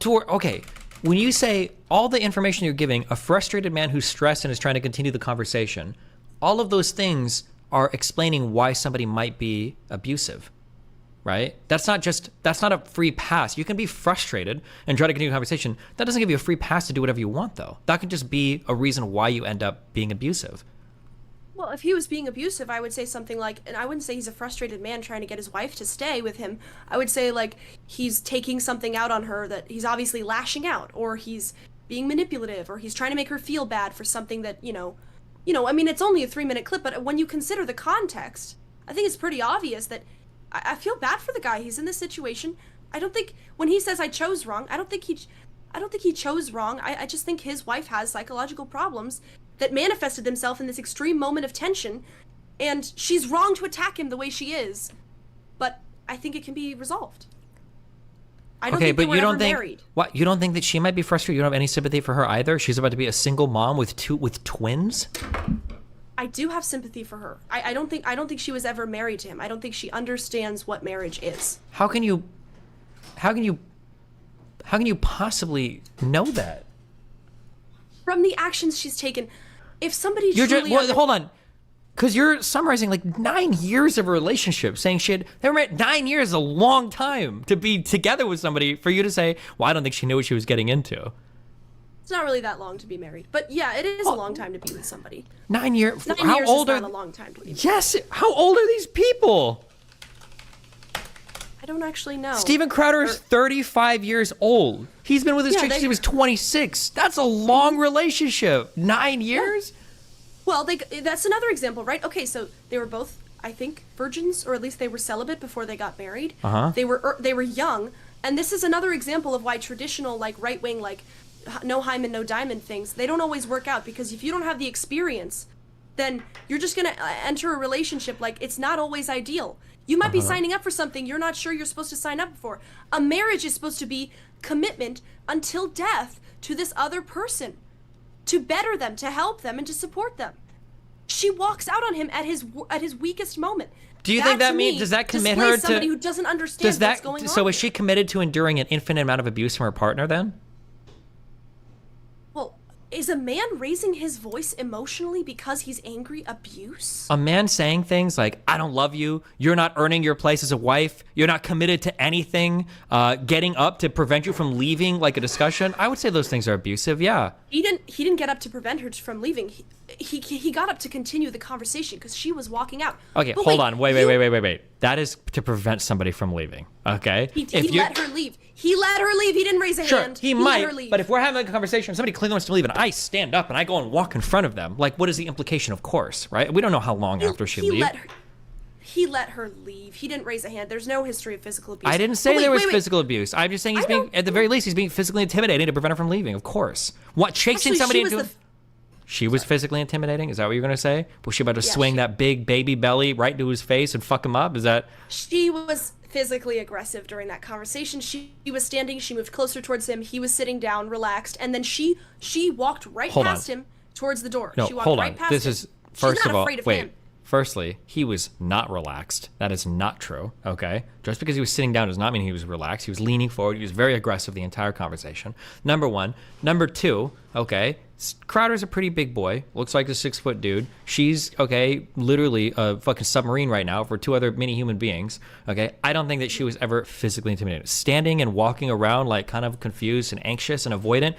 Okay, when you say all the information you're giving, a frustrated man who's stressed and is trying to continue the conversation, all of those things are explaining why somebody might be abusive, right? That's not a free pass. You can be frustrated and try to continue the conversation. That doesn't give you a free pass to do whatever you want, though. That could just be a reason why you end up being abusive. Well, if he was being abusive, I would say something like, and I wouldn't say he's a frustrated man trying to get his wife to stay with him. I would say, like, he's taking something out on her, that he's obviously lashing out, or he's being manipulative, or he's trying to make her feel bad for something that, I mean, it's only a 3-minute clip, but when you consider the context, I think it's pretty obvious that I feel bad for the guy. He's in this situation. I don't think, when he says I chose wrong, I don't think he chose wrong. I just think his wife has psychological problems that manifested themselves in this extreme moment of tension, and she's wrong to attack him the way she is, but I think it can be resolved. I don't think they were ever married. What, you don't think that she might be frustrated? You don't have any sympathy for her either? She's about to be a single mom with twins? I do have sympathy for her. I don't think she was ever married to him. I don't think she understands what marriage is. How can you possibly know that? From the actions she's taken. If somebody hold on, because you're summarizing like 9 years of a relationship, saying they were married 9 years is a long time to be together with somebody for you to say, well, I don't think she knew what she was getting into. It's not really that long to be married, but yeah, it is a long time to be with somebody. 9 years. 9 how years old is are? not a long time to be married. Yes. How old are these people? I don't actually know. Steven Crowder is 35 years old. He's been with his chick since he was 26. That's a long relationship. 9 years? Well, that's another example, right? Okay, so they were both, I think, virgins, or at least they were celibate before they got married. Uh-huh. They were young, and this is another example of why traditional, like, right-wing, like, no hymen, no diamond things, they don't always work out, because if you don't have the experience, then you're just gonna enter a relationship, like, it's not always ideal. You might be signing up for something you're not sure you're supposed to sign up for. A marriage is supposed to be commitment until death to this other person, to better them, to help them, and to support them. She walks out on him at his weakest moment. Do you think that means, does that commit her to somebody who doesn't understand what's going on? So is she committed to enduring an infinite amount of abuse from her partner then? Well, is a man raising his voice emotionally because he's angry abuse? A man saying things like, I don't love you, you're not earning your place as a wife, you're not committed to anything, getting up to prevent you from leaving, like a discussion, I would say those things are abusive, yeah. He didn't get up to prevent her from leaving. He got up to continue the conversation because she was walking out. Okay, but hold on, wait. That is to prevent somebody from leaving, okay? He let her leave. He let her leave. He didn't raise a hand. He let her might, leave. but if we're having a conversation, somebody clearly wants to leave, and I stand up and I go and walk in front of them, like, what is the implication? Of course, right? We don't know how long after she leaves. He let her leave. He didn't raise a hand. There's no history of physical abuse. I didn't say there was physical abuse. I'm just saying he's being, at the very least, he's being physically intimidating to prevent her from leaving, of course. What, chasing somebody into... She was physically intimidating? Is that what you're going to say? Was she about to swing that big baby belly right into his face and fuck him up? Is that... She was physically aggressive during that conversation. She was standing. She moved closer towards him. He was sitting down, relaxed. And then she walked right past him towards the door. No, she walked hold right on. past This him. is, first of all, wait. Him. Firstly, he was not relaxed. That is not true, okay? Just because he was sitting down does not mean he was relaxed. He was leaning forward. He was very aggressive the entire conversation. Number one. Number two, okay, Crowder's a pretty big boy. Looks like a 6-foot dude. She's, okay, literally a fucking submarine right now for two other mini human beings, okay? I don't think that she was ever physically intimidated. Standing and walking around like kind of confused and anxious and avoidant,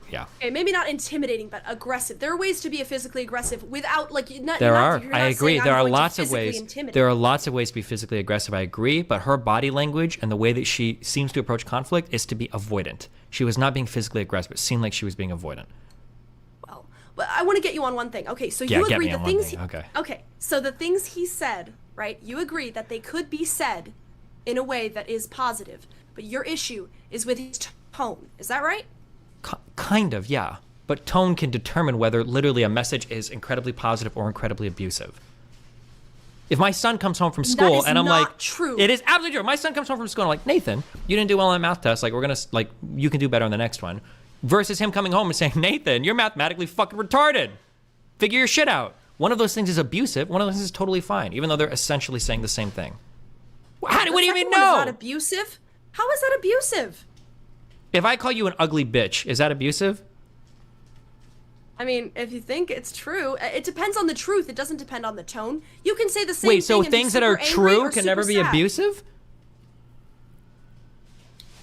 yeah. Okay, maybe not intimidating, but aggressive. There are ways to be a physically aggressive without, like, not. I agree. There are lots of ways. There are lots of ways to be physically aggressive. I agree, but her body language and the way that she seems to approach conflict is to be avoidant. She was not being physically aggressive. It seemed like she was being avoidant. Well, but I want to get you on one thing. Okay, so you agree the things. Okay. So the things he said, right? You agree that they could be said in a way that is positive, but your issue is with his tone. Is that right? Kind of, yeah. But tone can determine whether literally a message is incredibly positive or incredibly abusive. If my son comes home from school and I'm like, true. It is absolutely true. My son comes home from school and I'm like, Nathan, you didn't do well on that math test. Like, you can do better on the next one. Versus him coming home and saying, Nathan, you're mathematically fucking retarded. Figure your shit out. One of those things is abusive. One of those things is totally fine, even though they're essentially saying the same thing. What do you even know? Is not abusive? How is that abusive? If I call you an ugly bitch, is that abusive? I mean, if you think it's true, it depends on the truth. It doesn't depend on the tone. You can say the same thing. Wait, so and be things that are super angry true or can never super be sad. abusive?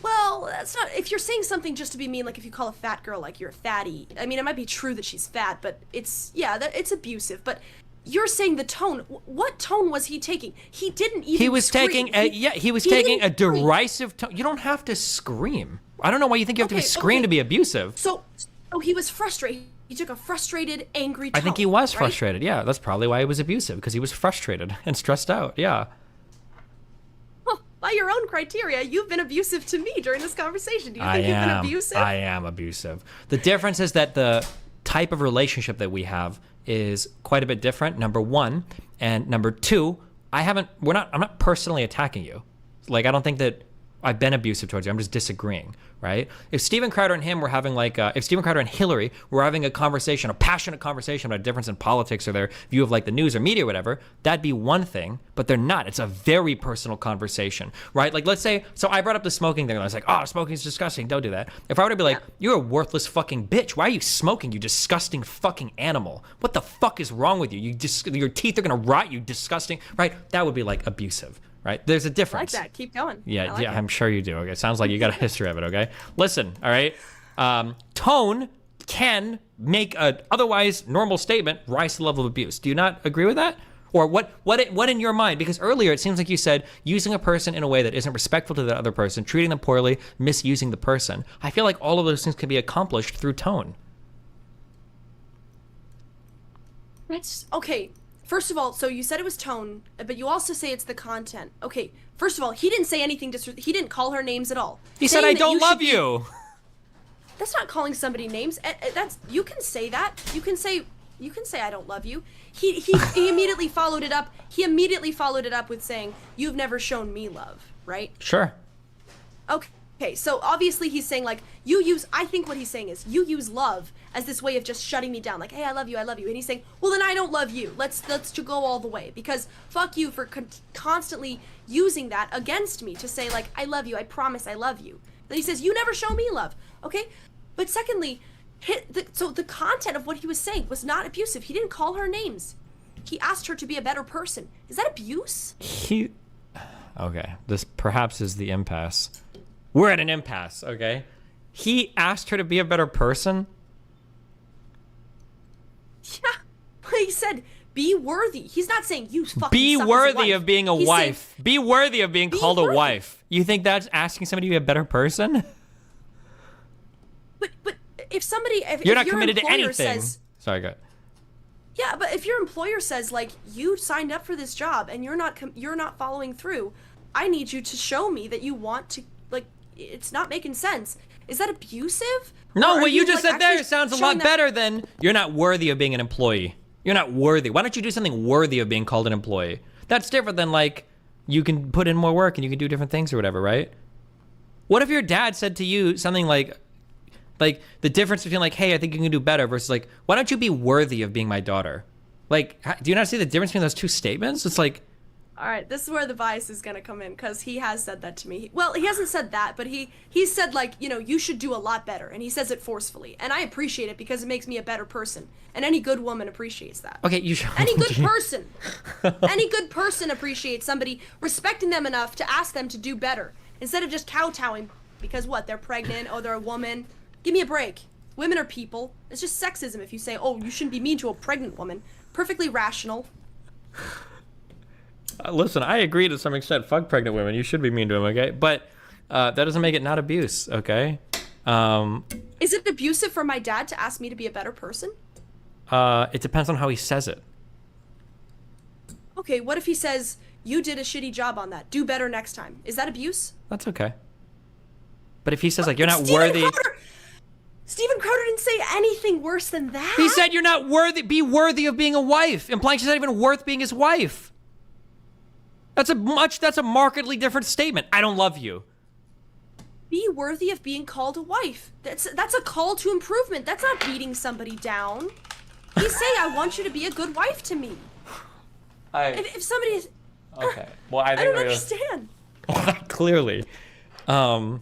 Well, that's not. If you're saying something just to be mean, like if you call a fat girl like you're a fatty, I mean, it might be true that she's fat, but it's abusive. But you're saying the tone. What tone was he taking? He didn't even. He was scream. taking a derisive tone. You don't have to scream. I don't know why you think you have to scream to be abusive. So he was frustrated. He took a frustrated, angry tone. I think he was right? frustrated. Yeah, that's probably why he was abusive, because he was frustrated and stressed out. Yeah. Well, by your own criteria, you've been abusive to me during this conversation. Do you think you've been abusive? I am abusive. The difference is that the type of relationship that we have is quite a bit different, number one. And number two, I'm not personally attacking you. Like, I don't think that I've been abusive towards you. I'm just disagreeing, right? If Steven Crowder and him were having if Steven Crowder and Hilary were having a passionate conversation about a difference in politics or their view of like the news or media or whatever, that'd be one thing, but they're not. It's a very personal conversation, right? Like, let's say, so I brought up the smoking thing and I was like, oh, smoking is disgusting. Don't do that. If I were to be like, you're a worthless fucking bitch. Why are you smoking, you disgusting fucking animal? What the fuck is wrong with you? Your teeth are gonna rot, you disgusting, right? That would be like abusive. Right? There's a difference. I like that. Keep going. Yeah, like I'm sure you do. Okay, sounds like you got a history of it. Okay, listen. All right, tone can make a otherwise normal statement rise to the level of abuse. Do you not agree with that? Or what in your mind? Because earlier it seems like you said using a person in a way that isn't respectful to the other person, treating them poorly, misusing the person. I feel like all of those things can be accomplished through tone. That's okay. First of all, so you said it was tone, but you also say it's the content. Okay, first of all, he didn't say anything he didn't call her names at all. He said, I don't love you. That's not calling somebody names. That's, you can say that. You can say I don't love you. He immediately followed it up. He immediately followed it up with saying, you've never shown me love, right? Sure. Okay, so obviously he's saying like, I think what he's saying is, you use love as this way of just shutting me down. Like, hey, I love you. And he's saying, well, then I don't love you. Let's go all the way. Because fuck you for constantly using that against me to say like, I love you. I promise I love you. Then he says, you never show me love. Okay? But secondly, so the content of what he was saying was not abusive. He didn't call her names. He asked her to be a better person. Is that abuse? Okay, this perhaps is the impasse. We're at an impasse, okay? He asked her to be a better person? Yeah. He said, be worthy. He's not saying you fucking be suck worthy as a wife. of being a He's wife. saying, be worthy of being called worthy. a wife. You think that's asking somebody to be a better person? But if somebody... You're if not your committed to employer anything. Says, Sorry, go ahead. yeah, but if your employer says, like, you signed up for this job and you're not following through, I need you to show me that you want to, like, it's not making sense. Is that abusive? No, Or are what you just like, said there actually sounds a showing lot that- better than you're not worthy of being an employee. You're not worthy. Why don't you do something worthy of being called an employee? That's different than, like, you can put in more work and you can do different things or whatever, right? What if your dad said to you something like the difference between like, hey, I think you can do better versus like, why don't you be worthy of being my daughter? Like, do you not see the difference between those two statements? It's like, All right, this is where the bias is gonna come in, because he has said that to me. Well, he hasn't said that, but he said, like, you know, you should do a lot better, and he says it forcefully, and I appreciate it because it makes me a better person, and any good woman appreciates that. okay, you should. Any good person appreciates somebody respecting them enough to ask them to do better, instead of just kowtowing because what, they're pregnant, oh, they're a woman. Give me a break. Women are people. It's just sexism if you say, oh, you shouldn't be mean to a pregnant woman. Perfectly rational. Listen, I agree to some extent. Fuck pregnant women. You should be mean to them, okay? But that doesn't make it not abuse, okay? Is it abusive for my dad to ask me to be a better person? It depends on how he says it. Okay, what if he says, you did a shitty job on that. Do better next time. Is that abuse? That's okay. But if he says, like, you're not worthy... Steven Crowder didn't say anything worse than that. He said you're not worthy... Be worthy of being a wife, implying she's not even worth being his wife. That's a markedly different statement. I don't love you. Be worthy of being called a wife. That's a call to improvement. That's not beating somebody down. He's saying, I want you to be a good wife to me. If somebody is... Okay. Well, I don't understand. Clearly. If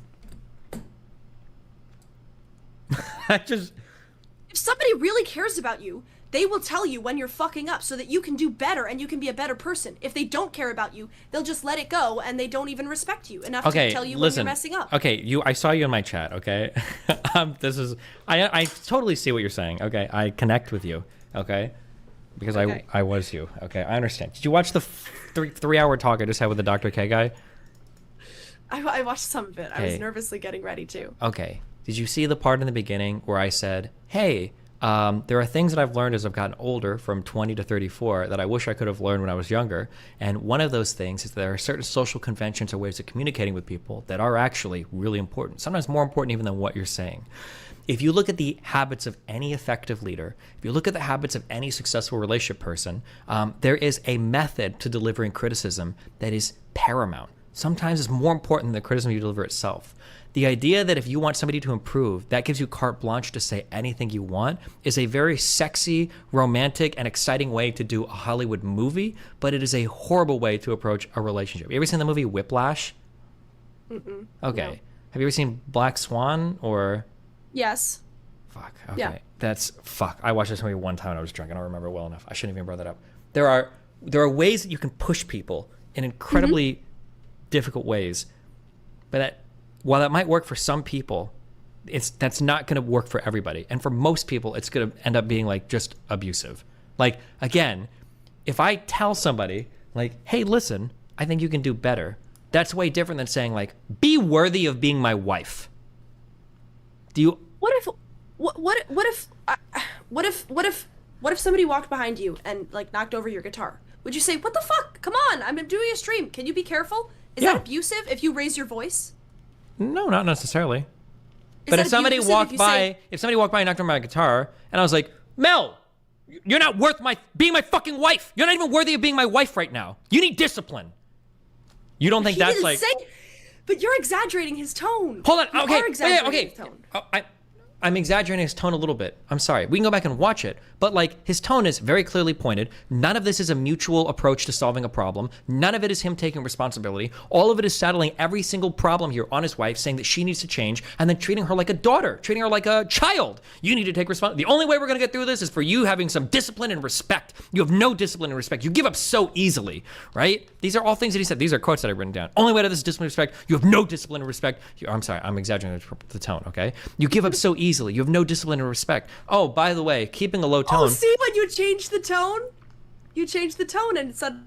somebody really cares about you, they will tell you when you're fucking up so that you can do better and you can be a better person. If they don't care about you, they'll just let it go and they don't even respect you enough to tell you when you're messing up. Okay, I saw you in my chat, okay? I totally see what you're saying, okay? I connect with you, okay? Because okay. I was you, okay? I understand. Did you watch the three-hour talk I just had with the Dr. K guy? I watched some of it. Okay. I was nervously getting ready to. Okay. Did you see the part in the beginning where I said, hey, there are things that I've learned as I've gotten older, from 20 to 34, that I wish I could have learned when I was younger. And one of those things is there are certain social conventions or ways of communicating with people that are actually really important, sometimes more important even than what you're saying. If you look at the habits of any effective leader, if you look at the habits of any successful relationship person, there is a method to delivering criticism that is paramount. Sometimes it's more important than the criticism you deliver itself. The idea that if you want somebody to improve, that gives you carte blanche to say anything you want is a very sexy, romantic, and exciting way to do a Hollywood movie, but it is a horrible way to approach a relationship. You ever seen the movie Whiplash? Mm-mm. Okay. No. Have you ever seen Black Swan or... Yes. Fuck. Okay. Yeah. Fuck. I watched this movie one time and I was drunk. I don't remember it well enough. I shouldn't even brought that up. There are ways that you can push people in incredibly difficult ways, but while that might work for some people, that's not going to work for everybody. And for most people, it's going to end up being like just abusive. Like, again, if I tell somebody like, hey, listen, I think you can do better, that's way different than saying like, be worthy of being my wife. Do you... What if somebody walked behind you and like knocked over your guitar? Would you say, what the fuck? Come on, I'm doing a stream. Can you be careful? Is that abusive if you raise your voice? No, not necessarily. But if somebody walked by and knocked over my guitar, and I was like, Mel, you're not worth being my fucking wife. You're not even worthy of being my wife right now. You need discipline. You don't think that's like... But you're exaggerating his tone. Hold on. You Okay. are exaggerating his tone. I'm exaggerating his tone a little bit. I'm sorry. We can go back and watch it. But like, his tone is very clearly pointed. None of this is a mutual approach to solving a problem. None of it is him taking responsibility. All of it is saddling every single problem here on his wife, saying that she needs to change, and then treating her like a daughter, treating her like a child. You need to take responsibility. The only way we're going to get through this is for you having some discipline and respect. You have no discipline and respect. You give up so easily, right? These are all things that he said. These are quotes that I've written down. Only way to this is discipline and respect. You have no discipline and respect. I'm sorry. I'm exaggerating the tone, okay? You give up so easily. You have no discipline and respect. Oh, by the way, keeping a low tone. Oh, see when you changed the tone? You changed the tone and said...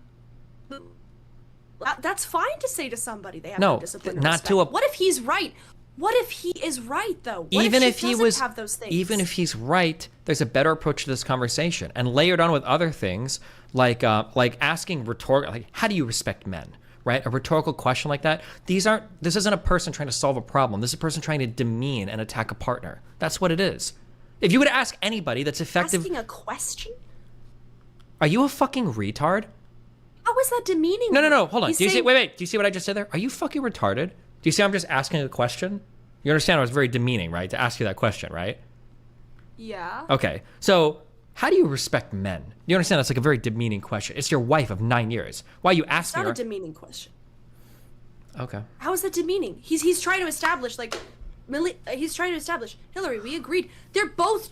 That's fine to say to somebody they have no discipline and respect. What if he's right? What if he is right, though? What even if he doesn't have those things? Even if he's right, there's a better approach to this conversation. And layered on with other things, like asking rhetorical, like, how do you respect men? Right? A rhetorical question like that. This isn't a person trying to solve a problem. This is a person trying to demean and attack a partner. That's what it is. If you would ask anybody that's effective... Asking a question? Are you a fucking retard? How is that demeaning? No. Hold on. Do you see what I just said there? Are you fucking retarded? Do you see I'm just asking a question? You understand I was very demeaning, right? To ask you that question, right? Yeah. Okay. So... how do you respect men? You understand that's like a very demeaning question. It's your wife of 9 years. Why are you asking her? It's not a demeaning question. Okay. How is that demeaning? He's trying to establish, like, Hilary, we agreed. They're both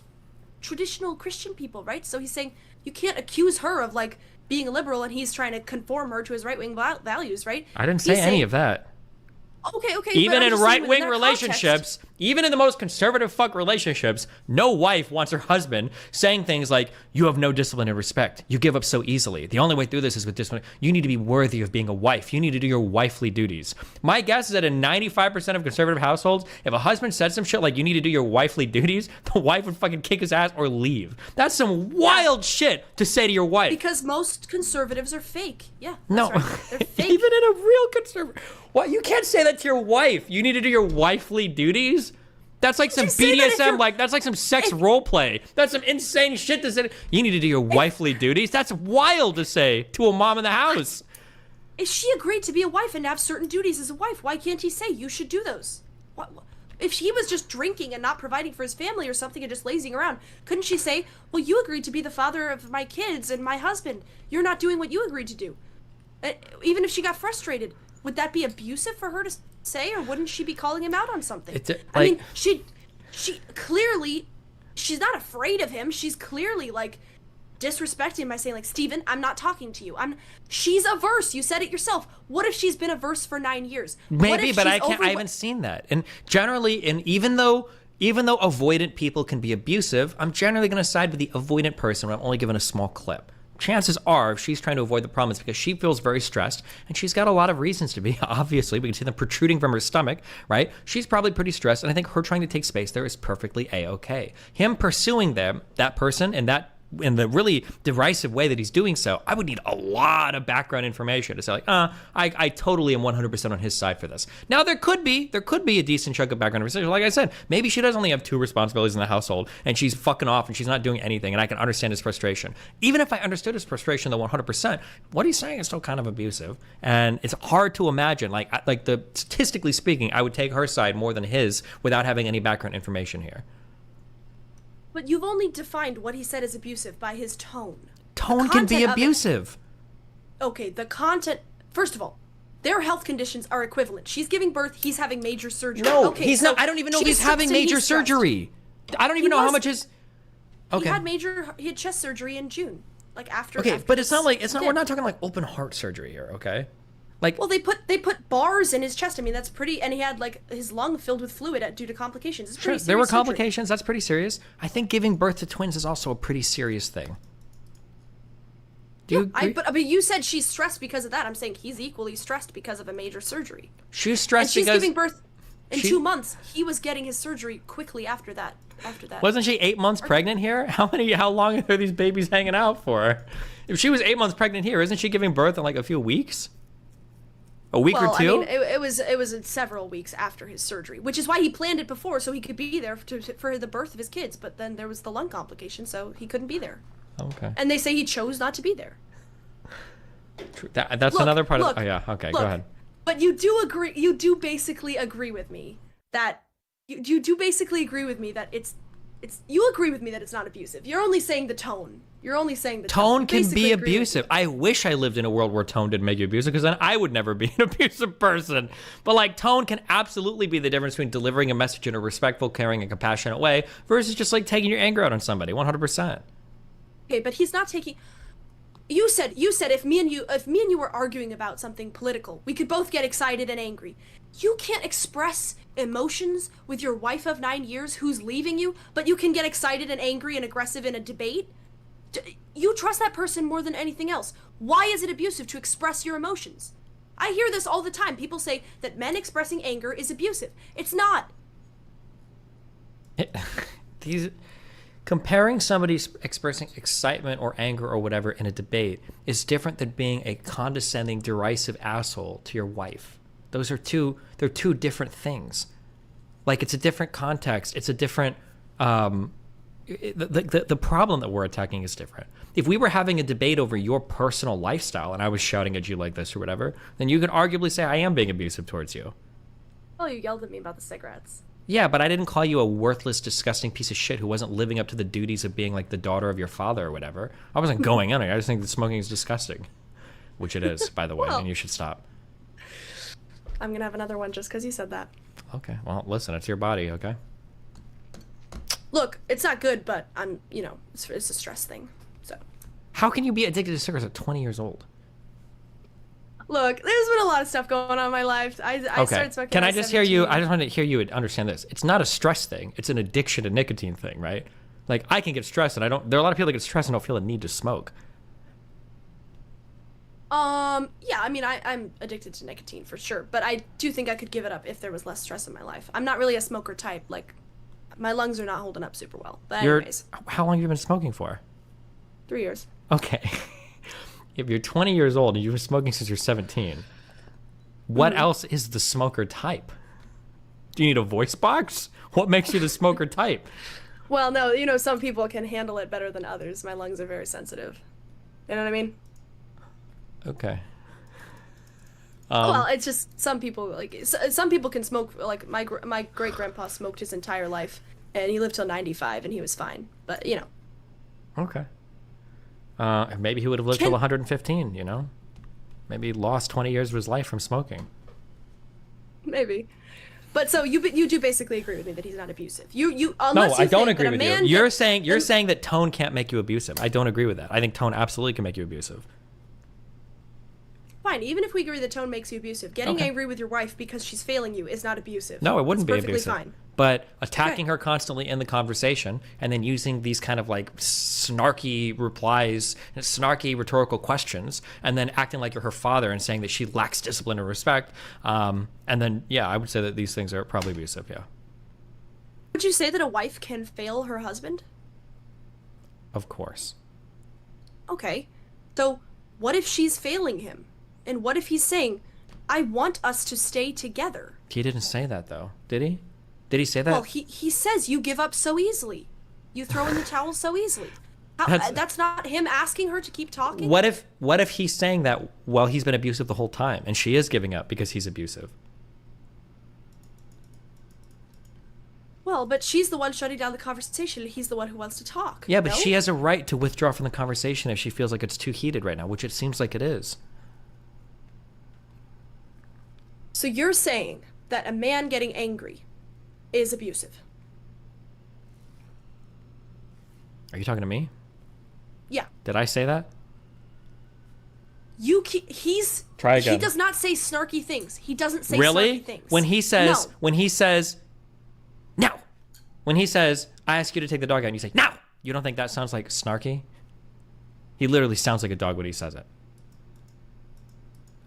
traditional Christian people, right? So he's saying you can't accuse her of, like, being a liberal, and he's trying to conform her to his right-wing values, right? I didn't say any of that. Okay. Even in right-wing relationships, even in the most conservative fuck relationships, no wife wants her husband saying things like, you have no discipline and respect. You give up so easily. The only way through this is with discipline. You need to be worthy of being a wife. You need to do your wifely duties. My guess is that in 95% of conservative households, if a husband said some shit like, you need to do your wifely duties, the wife would fucking kick his ass or leave. That's some wild shit to say to your wife. Because most conservatives are fake. Yeah. No. Right. They're fake. Even in a real conservative... What? You can't say that to your wife. You need to do your wifely duties? That's like some BDSM, like, that's like some sex role play. That's some insane shit to say. You need to do your wifely duties? That's wild to say to a mom in the house. if she agreed to be a wife and have certain duties as a wife, why can't he say you should do those? What? If he was just drinking and not providing for his family or something and just lazing around, couldn't she say, well, you agreed to be the father of my kids and my husband. You're not doing what you agreed to do. Even if she got frustrated, would that be abusive for her to say, or wouldn't she be calling him out on something? I mean, she clearly, she's not afraid of him. She's clearly, like, disrespecting him by saying, like, Steven, I'm not talking to you. She's averse. You said it yourself. What if she's been averse for 9 years? Maybe, but I haven't seen that. And generally, even though avoidant people can be abusive, I'm generally going to side with the avoidant person when I'm only given a small clip. Chances are, if she's trying to avoid the problem, it's because she feels very stressed, and she's got a lot of reasons to be. Obviously, we can see them protruding from her stomach, right? She's probably pretty stressed, and I think her trying to take space there is perfectly A-okay. Him pursuing that person, and that in the really derisive way that he's doing so, I would need a lot of background information to say, like, I totally am 100% on his side for this. Now, there could be a decent chunk of background information. Like I said, maybe she does only have 2 responsibilities in the household, and she's fucking off, and she's not doing anything, and I can understand his frustration. Even if I understood his frustration, though, 100%, what he's saying is still kind of abusive, and it's hard to imagine. Like statistically speaking, I would take her side more than his without having any background information here. But you've only defined what he said as abusive by his tone. Tone can be abusive. Okay, the content... First of all, their health conditions are equivalent. She's giving birth, he's having major surgery. No, okay, he's not. I don't even know if he's having major surgery. I don't even know how much his... Okay. He had chest surgery in June. Like, after... Okay, but it's not like... We're not talking like open heart surgery here, okay? Like, well, they put bars in his chest. I mean, that's pretty, and he had like his lung filled with fluid due to complications. It's pretty serious. There were complications. That's pretty serious. I think giving birth to twins is also a pretty serious thing. Do you agree? But you said she's stressed because of that. I'm saying he's equally stressed because of a major surgery. She's stressed and she's because giving birth in 2 months. He was getting his surgery quickly after that. Wasn't she 8 months pregnant here? How long are these babies hanging out for? If she was 8 months pregnant here, isn't she giving birth in like a few weeks? A week or two? I mean, it was several weeks after his surgery, which is why he planned it before, so he could be there for the birth of his kids. But then there was the lung complication, so he couldn't be there. Okay. And they say he chose not to be there. That's another part of... Oh, yeah. Okay, go ahead. But you do agree... You do basically agree with me that... You do basically agree with me that it's... You agree with me that it's not abusive. You're only saying the tone. You're only saying the tone. Tone can be abusive. I wish I lived in a world where tone didn't make you abusive, because then I would never be an abusive person. But like, tone can absolutely be the difference between delivering a message in a respectful, caring, and compassionate way versus just like taking your anger out on somebody. 100%. Okay, but he's not taking... You said if me and you were arguing about something political, we could both get excited and angry. You can't express emotions with your wife of 9 years who's leaving you, but you can get excited and angry and aggressive in a debate? You trust that person more than anything else. Why is it abusive to express your emotions? I hear this all the time. People say that men expressing anger is abusive. It's not. Comparing somebody expressing excitement or anger or whatever in a debate is different than being a condescending, derisive asshole to your wife. They're two different things. Like, it's a different context. It's a different... The problem that we're attacking is different. If we were having a debate over your personal lifestyle and I was shouting at you like this or whatever, then you could arguably say I am being abusive towards you. Oh, you yelled at me about the cigarettes. Yeah, but I didn't call you a worthless, disgusting piece of shit who wasn't living up to the duties of being like the daughter of your father or whatever. I wasn't going on it. I just think that smoking is disgusting, which it is, by the way, and you should stop. I'm going to have another one just because you said that. Okay, well, listen, it's your body, okay? Look, it's not good, but it's a stress thing, so. How can you be addicted to cigarettes at 20 years old? Look, there's been a lot of stuff going on in my life. I started smoking. Can I just hear you? I just want to hear you understand this. It's not a stress thing. It's an addiction to nicotine thing, right? Like, I can get stressed, and there are a lot of people that get stressed and don't feel the need to smoke. Yeah, I mean, I'm addicted to nicotine for sure, but I do think I could give it up if there was less stress in my life. I'm not really a smoker type. Like, my lungs are not holding up super well. But anyways. How long have you been smoking for? 3 years. Okay. If you're 20 years old and you've been smoking since you're 17, what else is the smoker type? Do you need a voice box? What makes you the smoker type? Well, no, some people can handle it better than others. My lungs are very sensitive. You know what I mean? Okay. Well, it's just some people some people can smoke. Like my great grandpa smoked his entire life, and he lived till 95, and he was fine. But you know. Okay. Maybe he would have lived till 115. You know, maybe he lost 20 years of his life from smoking. Maybe. But so you do basically agree with me that he's not abusive. You No, unless you I don't think agree that a with you. man You're gets- saying that tone can't make you abusive. I don't agree with that. I think tone absolutely can make you abusive. Fine, even if we agree that tone makes you abusive, getting Okay. angry with your wife because she's failing you is not abusive. No, it wouldn't It's be perfectly abusive. fine. But attacking her constantly in the conversation and then using these kind of like snarky replies, snarky rhetorical questions, and then acting like you're her father and saying that she lacks discipline and respect. And then, yeah, I would say that these things are probably abusive, yeah. Would you say that a wife can fail her husband? Of course. Okay. So what if she's failing him? And what if he's saying, I want us to stay together? He didn't say that, though. Did he? Did he say that? Well, he says you give up so easily. You throw in the towel so easily. That's not him asking her to keep talking? What if he's saying that while he's been abusive the whole time and she is giving up because he's abusive? Well, but she's the one shutting down the conversation, and he's the one who wants to talk. Yeah, but no? she has a right to withdraw from the conversation if she feels like it's too heated right now, which it seems like it is. So you're saying that a man getting angry is abusive? Are you talking to me? Yeah. Did I say that? He's Try again. He does not say snarky things. He doesn't say Really? snarky things. When he says, No. no. When he says, I ask you to take the dog out, and you say, no. You don't think that sounds like snarky? He literally sounds like a dog when he says it.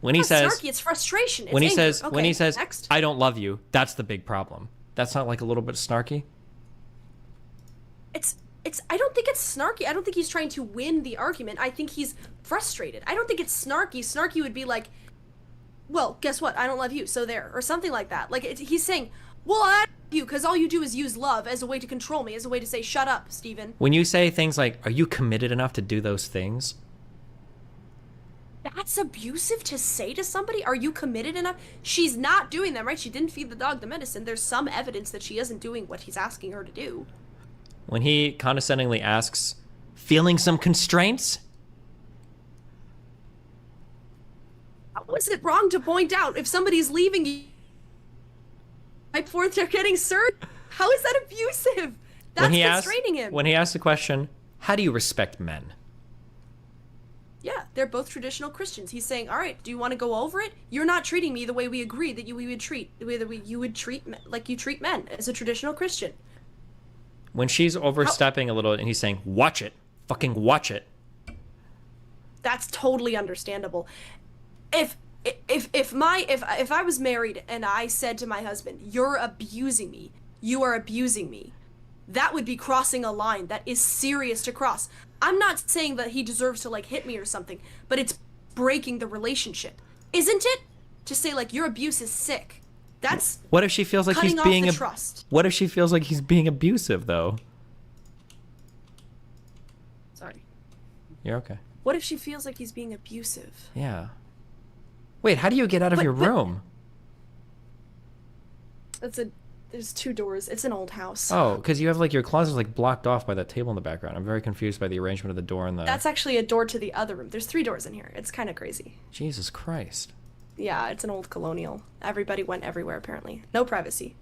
When he It's not says, snarky, it's frustration. It's when he anger. says, when Okay, he says, next. I don't love you, that's the big problem. That's not like a little bit snarky? It's I don't think it's snarky. I don't think he's trying to win the argument. I think he's frustrated. I don't think it's snarky. Snarky would be like, well, guess what? I don't love you, so there, or something like that. Like he's saying, well, I love you because all you do is use love as a way to control me, as a way to say, shut up, Steven. When you say things like, are you committed enough to do those things? That's abusive to say to somebody? Are you committed enough? She's not doing them, right? She didn't feed the dog the medicine. There's some evidence that she isn't doing what he's asking her to do. When he condescendingly asks, feeling some constraints? How is it wrong to point out if somebody's leaving you right before they're getting served? How is that abusive? That's constraining him. When he asks the question, how do you respect men? Yeah, they're both traditional Christians. He's saying, all right, do you want to go over it? You're not treating me the way we agreed that we would treat, the way that you would treat men, like you treat men as a traditional Christian. When she's overstepping a little and he's saying, watch it, fucking watch it. That's totally understandable. If I was married and I said to my husband, you're abusing me, you are abusing me, that would be crossing a line that is serious to cross. I'm not saying that he deserves to like hit me or something, but it's breaking the relationship, isn't it? To say like your abuse is sick. That's What if she feels like he's cutting off being the trust. What if she feels like he's being abusive though? Sorry. You're okay. What if she feels like he's being abusive? Yeah. Wait, how do you get out of your room? There's two doors. It's an old house. Oh, because you have like your closet's like blocked off by that table in the background. I'm very confused by the arrangement of the door and the. That's actually a door to the other room. There's 3 doors in here. It's kind of crazy. Jesus Christ. Yeah, it's an old colonial. Everybody went everywhere, apparently. No privacy.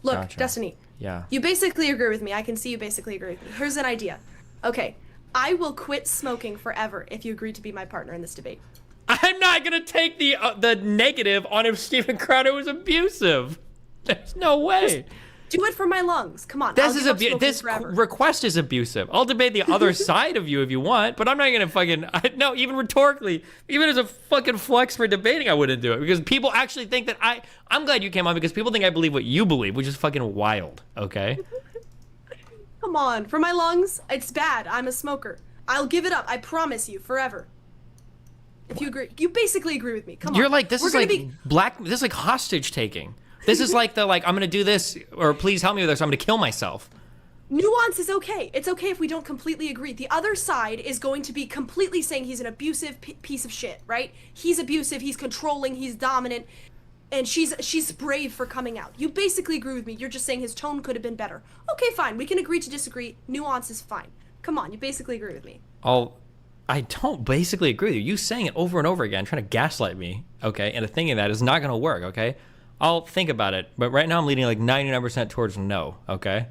Look, Gotcha. Destiny, Yeah. you basically agree with me. I can see you basically agree with me. Here's an idea. Okay, I will quit smoking forever if you agree to be my partner in this debate. I'm not gonna take the negative on if Steven Crowder was abusive. There's no way. Do it for my lungs. Come on. This I'll is give up smoking this forever. request is abusive. I'll debate the other side of you if you want, but I'm not gonna fucking no. Even rhetorically, even as a fucking flex for debating, I wouldn't do it because people actually think that I'm glad you came on because people think I believe what you believe, which is fucking wild. Okay. Come on, for my lungs, it's bad. I'm a smoker. I'll give it up. I promise you, forever. If you agree, you basically agree with me. Come on. You're like this We're is gonna like this is like hostage taking. This is like I'm gonna do this or please help me with this. I'm gonna kill myself. Nuance is okay. It's okay if we don't completely agree. The other side is going to be completely saying he's an abusive piece of shit, right? He's abusive, he's controlling, he's dominant, and she's brave for coming out. You basically agree with me. You're just saying his tone could have been better. Okay, fine. We can agree to disagree. Nuance is fine. Come on, you basically agree with me. I don't basically agree with you. You saying it over and over again, trying to gaslight me, okay? And a thing of that is not going to work, okay? I'll think about it, but right now I'm leaning like 99% towards no, okay?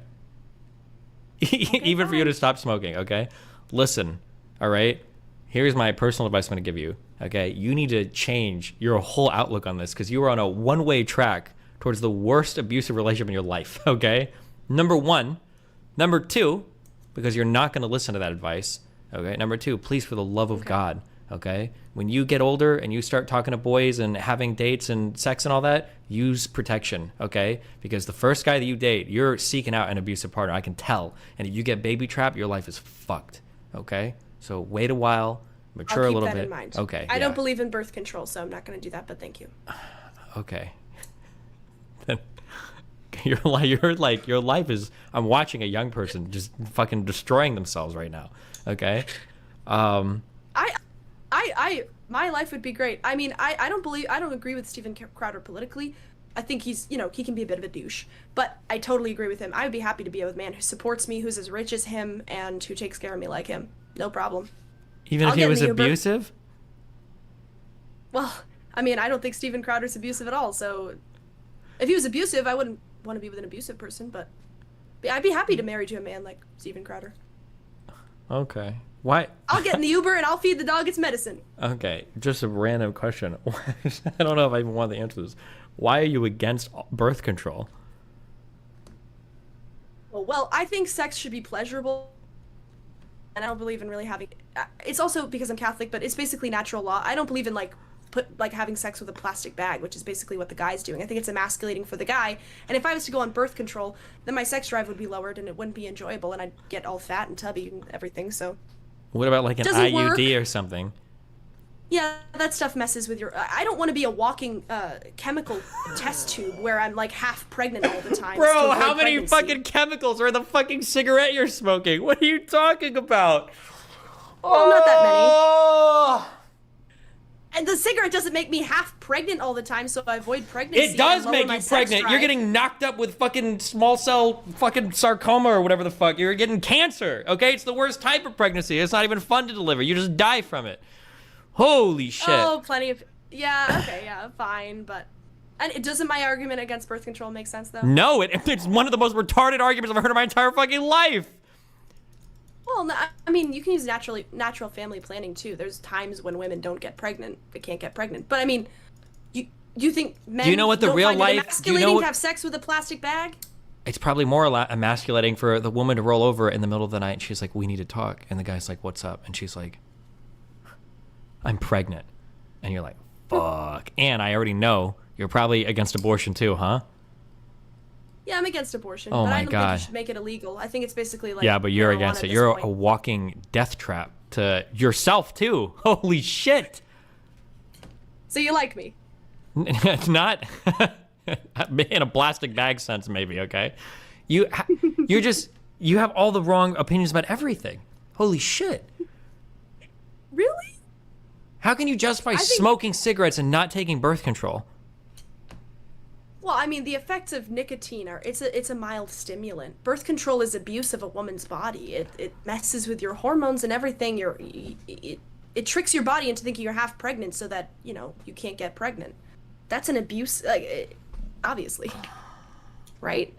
Even for you to stop smoking, okay? Listen, all right? Here's my personal advice I'm going to give you, okay? You need to change your whole outlook on this because you are on a one-way track towards the worst abusive relationship in your life, okay? Number one. Number two, because you're not going to listen to that advice, okay? Number two, please, for the love of God, okay? When you get older and you start talking to boys and having dates and sex and all that, use protection, okay? Because the first guy that you date, you're seeking out an abusive partner. I can tell. And if you get baby trapped, your life is fucked, okay? So wait a while, mature a little bit. I'll keep that in mind. Okay. I don't believe in birth control, so I'm not going to do that, but thank you. Okay. Then your life is, I'm watching a young person just fucking destroying themselves right now, okay? My life would be great. I mean, I don't agree with Steven Crowder politically. I think he's, he can be a bit of a douche, but I totally agree with him. I would be happy to be with a man who supports me, who's as rich as him, and who takes care of me like him. No problem. Even if he was abusive? Well, I mean, I don't think Steven Crowder's abusive at all, so if he was abusive, I wouldn't want to be with an abusive person, but I'd be happy to marry to a man like Steven Crowder. Okay. Why? I'll get in the Uber and I'll feed the dog its medicine. Okay, just a random question. I don't know if I even want to answer this. Why are you against birth control? Well, I think sex should be pleasurable, and I don't believe in really having. It's also because I'm Catholic, but it's basically natural law. I don't believe in having sex with a plastic bag, which is basically what the guy's doing. I think it's emasculating for the guy. And if I was to go on birth control, then my sex drive would be lowered and it wouldn't be enjoyable, and I'd get all fat and tubby and everything. So. What about like an IUD or something? Yeah, that stuff messes with your. I don't want to be a walking chemical test tube where I'm like half pregnant all the time. Bro, how many fucking chemicals are in the fucking cigarette you're smoking? What are you talking about? Well, not that many. And the cigarette doesn't make me half pregnant all the time, so I avoid pregnancy. It does make you pregnant. You're getting knocked up with fucking small cell fucking sarcoma or whatever the fuck. You're getting cancer, okay? It's the worst type of pregnancy. It's not even fun to deliver. You just die from it. Holy shit. Oh, plenty of... Yeah, okay, yeah, fine, but... And doesn't my argument against birth control make sense, though? No, it's one of the most retarded arguments I've ever heard in my entire fucking life. Well, no, I mean, you can use natural family planning, too. There's times when women don't get pregnant. They can't get pregnant. But, I mean, you think men do you know what the don't real find life... it emasculating to have sex with a plastic bag? It's probably more emasculating for the woman to roll over in the middle of the night and she's like, we need to talk. And the guy's like, what's up? And she's like, I'm pregnant. And you're like, fuck. And I already know you're probably against abortion too, huh? Yeah, I'm against abortion, Oh but my I don't God. think you should make it illegal. I think it's basically like Yeah, but you're marijuana against at it. this You're point. a walking death trap to yourself too. Holy shit. So you like me? It's not in a plastic bag sense, maybe, okay? You have all the wrong opinions about everything. Holy shit. Really? How can you justify smoking cigarettes and not taking birth control? Well, I mean, the effects of nicotine are it's a mild stimulant. Birth control is abuse of a woman's body. It messes with your hormones and everything. It tricks your body into thinking you're half pregnant so that, you can't get pregnant. That's an abuse, obviously. Right?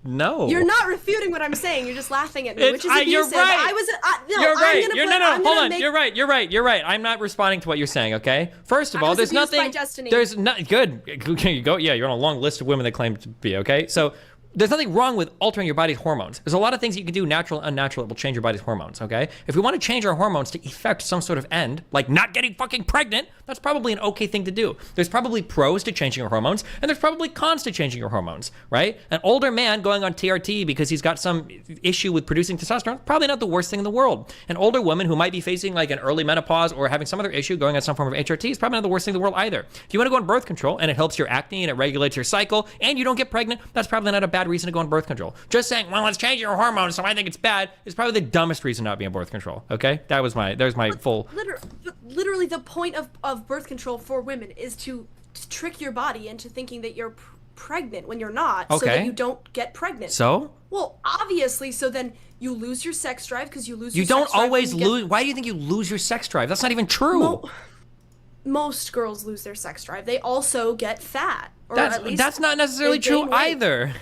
No. You're not refuting what I'm saying. You're just laughing at me, which is abusive. You're right. You're right. You're right. You're right. I'm not responding to what you're saying. Okay. First of all, there's nothing. By destiny. There's not good. You go. Yeah, you're on a long list of women that claim to be. Okay. So there's nothing wrong with altering your body's hormones. There's a lot of things you can do, natural and unnatural, that will change your body's hormones, okay? If we want to change our hormones to effect some sort of end, like not getting fucking pregnant, that's probably an okay thing to do. There's probably pros to changing your hormones, and there's probably cons to changing your hormones, right? An older man going on TRT because he's got some issue with producing testosterone, probably not the worst thing in the world. An older woman who might be facing like an early menopause or having some other issue going on some form of HRT is probably not the worst thing in the world either. If you want to go on birth control and it helps your acne and it regulates your cycle and you don't get pregnant, that's probably not a bad reason to go on birth control. Just saying, well, let's change your hormones, so I think it's bad, is probably the dumbest reason not to be on birth control. Okay, there's my full. Literally, the point of birth control for women is to trick your body into thinking that you're pregnant when you're not, so that you don't get pregnant. So? Well, obviously, so then you lose your sex drive because you lose. You don't always lose. Why do you think you lose your sex drive? That's not even true. Most girls lose their sex drive. They also get fat, or at least that's not necessarily true either.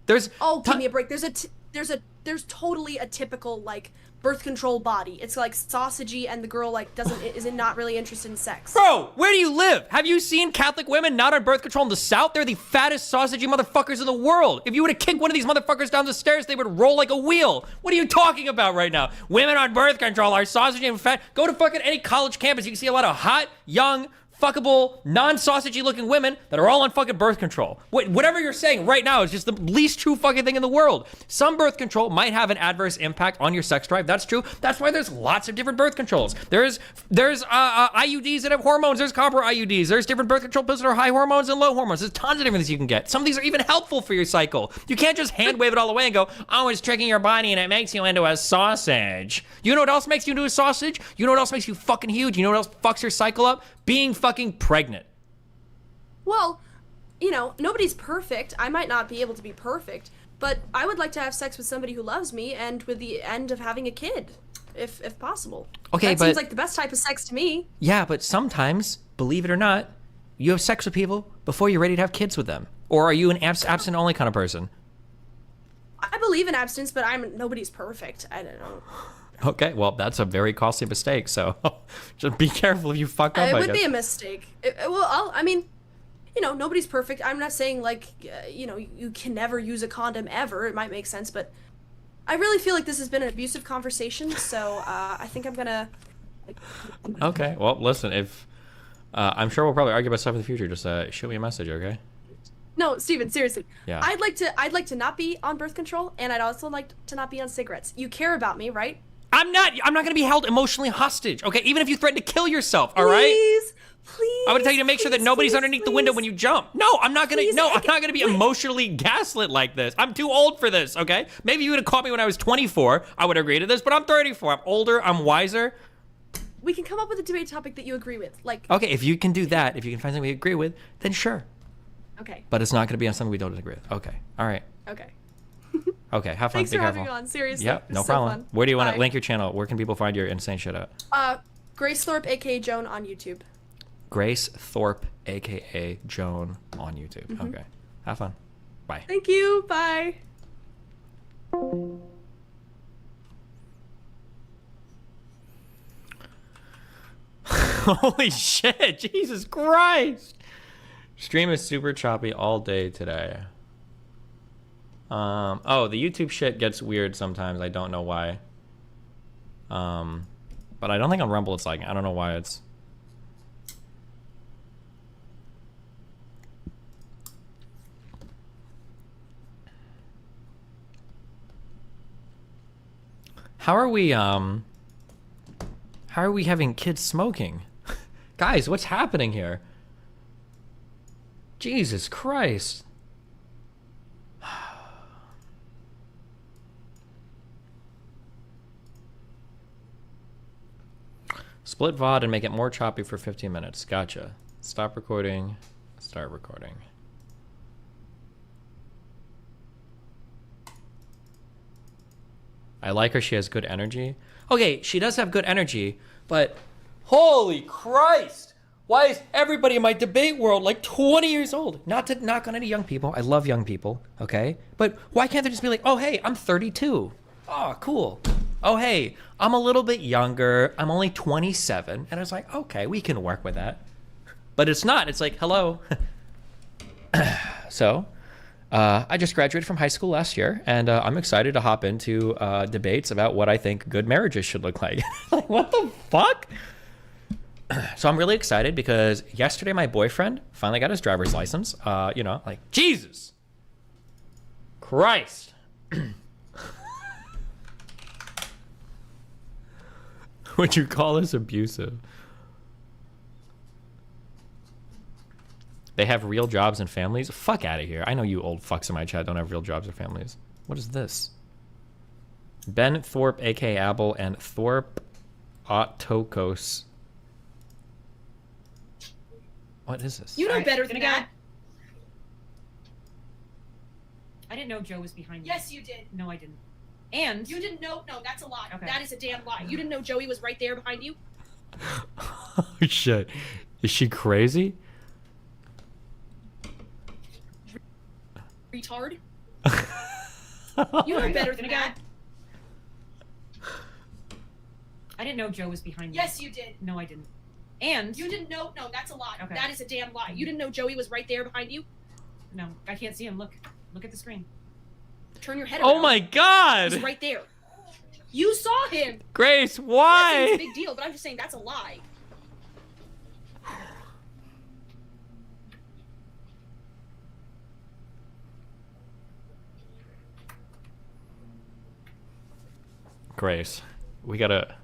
There's give me a break. There's totally a typical like birth control body. It's like sausagey, and the girl like isn't not really interested in sex. Bro, where do you live? Have you seen Catholic women not on birth control in the South? They're the fattest sausagey motherfuckers in the world. If you were to kick one of these motherfuckers down the stairs, they would roll like a wheel. What are you talking about right now? Women on birth control are sausagey and fat. Go to fucking any college campus. You can see a lot of hot, young, fuckable, non-sausagey looking women that are all on fucking birth control. Whatever you're saying right now is just the least true fucking thing in the world. Some birth control might have an adverse impact on your sex drive. That's true. That's why there's lots of different birth controls. There's IUDs that have hormones. There's copper IUDs. There's different birth control pills that are high hormones and low hormones. There's tons of different things you can get. Some of these are even helpful for your cycle. You can't just hand wave it all away and go, oh, it's tricking your body and it makes you into a sausage. You know what else makes you into a sausage? You know what else makes you fucking huge? You know what else fucks your cycle up? Being fucking pregnant. Well, nobody's perfect. I might not be able to be perfect, but I would like to have sex with somebody who loves me and with the end of having a kid, if possible. Okay, that seems like the best type of sex to me. Yeah, but sometimes, believe it or not, you have sex with people before you're ready to have kids with them. Or are you an abstinent only kind of person? I believe in abstinence, but nobody's perfect. I don't know. Okay, well, that's a very costly mistake, so just be careful if you fuck up. It would be a mistake. Nobody's perfect. I'm not saying, you can never use a condom ever. It might make sense, but I really feel like this has been an abusive conversation, so I think I'm gonna... Okay, well, listen, if... I'm sure we'll probably argue about stuff in the future. Just shoot me a message, okay? No, Steven, seriously. Yeah. I'd like to not be on birth control, and I'd also like to not be on cigarettes. You care about me, right? I'm not going to be held emotionally hostage, okay? Even if you threaten to kill yourself, all right? Please. I'm going to tell you to make sure that nobody's underneath the window when you jump. No, I'm not going to be emotionally gaslit like this. I'm too old for this, okay? Maybe you would have caught me when I was 24. I would agree to this, but I'm 34. I'm older. I'm wiser. We can come up with a debate topic that you agree with. Okay, if you can do that, if you can find something we agree with, then sure. Okay. But it's not going to be on something we don't agree with. Okay. All right. Okay. Okay, have fun. Thanks Be for careful. having me on. Seriously. Yep, no so problem. Fun. Where do you want Bye. to link your channel? Where can people find your insane shit at? Grace Thorpe, aka Joan, on YouTube. Grace Thorpe, aka Joan, on YouTube. Mm-hmm. Okay. Have fun. Bye. Thank you. Bye. Holy shit, Jesus Christ. Stream is super choppy all day today. Oh, the YouTube shit gets weird sometimes. I don't know why. But I don't think on Rumble it's like, I don't know why it's... How are we having kids smoking? Guys, what's happening here? Jesus Christ. Split VOD and make it more choppy for 15 minutes. Gotcha. Stop recording. Start recording. I like her. She has good energy. Okay, she does have good energy, but holy Christ! Why is everybody in my debate world like 20 years old? Not to knock on any young people. I love young people, okay? But why can't they just be like, oh, hey, I'm 32. Oh, cool. Oh, hey, I'm a little bit younger. I'm only 27. And I was like, okay, we can work with that. But it's not. It's like, hello. So, I just graduated from high school last year, and I'm excited to hop into debates about what I think good marriages should look like. Like, what the fuck? So I'm really excited because yesterday my boyfriend finally got his driver's license. You know, like, Jesus Christ. Would you call this abusive? They have real jobs and families? Fuck out of here. I know you old fucks in my chat don't have real jobs or families. What is this? Ben Thorpe, aka Abel, and Thorpe Autokos. What is this? You know better than that. I didn't know Joe was behind me. Yes, you did. No, I didn't. And You didn't know? No, that's a lie. Okay. That is a damn lie. You didn't know Joey was right there behind you? Oh, shit. Is she crazy? Retard. You know better than that. I didn't know Joe was behind me. Yes, you did. No, I didn't. And You didn't know? No, that's a lie. Okay. That is a damn lie. You didn't know Joey was right there behind you? no, I can't see him. Look at the screen. Turn your head around. Oh my god! He's right there. You saw him. Grace, It's a why? big deal, but I'm just saying that's a lie. Grace, we gotta...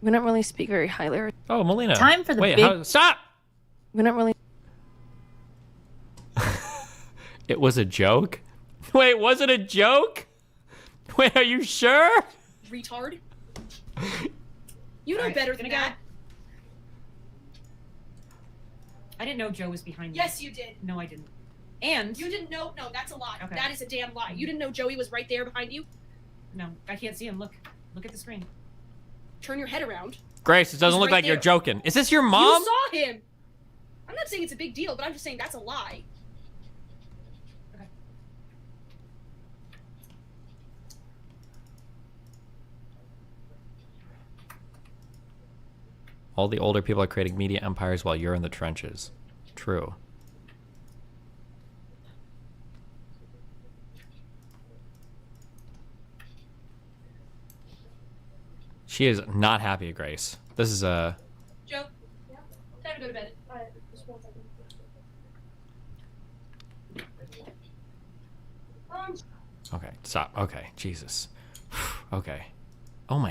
We don't really speak very highly. Oh, Melina. Time for the Wait, big- stop! We don't really. It was a joke? Wait, was it a joke? Wait, are you sure? Retard. You know better than that. I didn't know Joe was behind me. Yes, you did. No, I didn't. And You didn't know? No, that's a lie. Okay. That is a damn lie. You didn't know Joey was right there behind you? no, I can't see him. Look at the screen. Turn your head around. Grace, it doesn't He's look right like you're there. joking. Is this your mom? You saw him. I'm not saying it's a big deal, but I'm just saying that's a lie. Okay. All the older people are creating media empires while you're in the trenches. True. She is not happy, Grace. This is a... Joe? Yeah? Time to go to bed. Alright, just 1 second. Okay, stop. Okay, Jesus. Okay. Oh my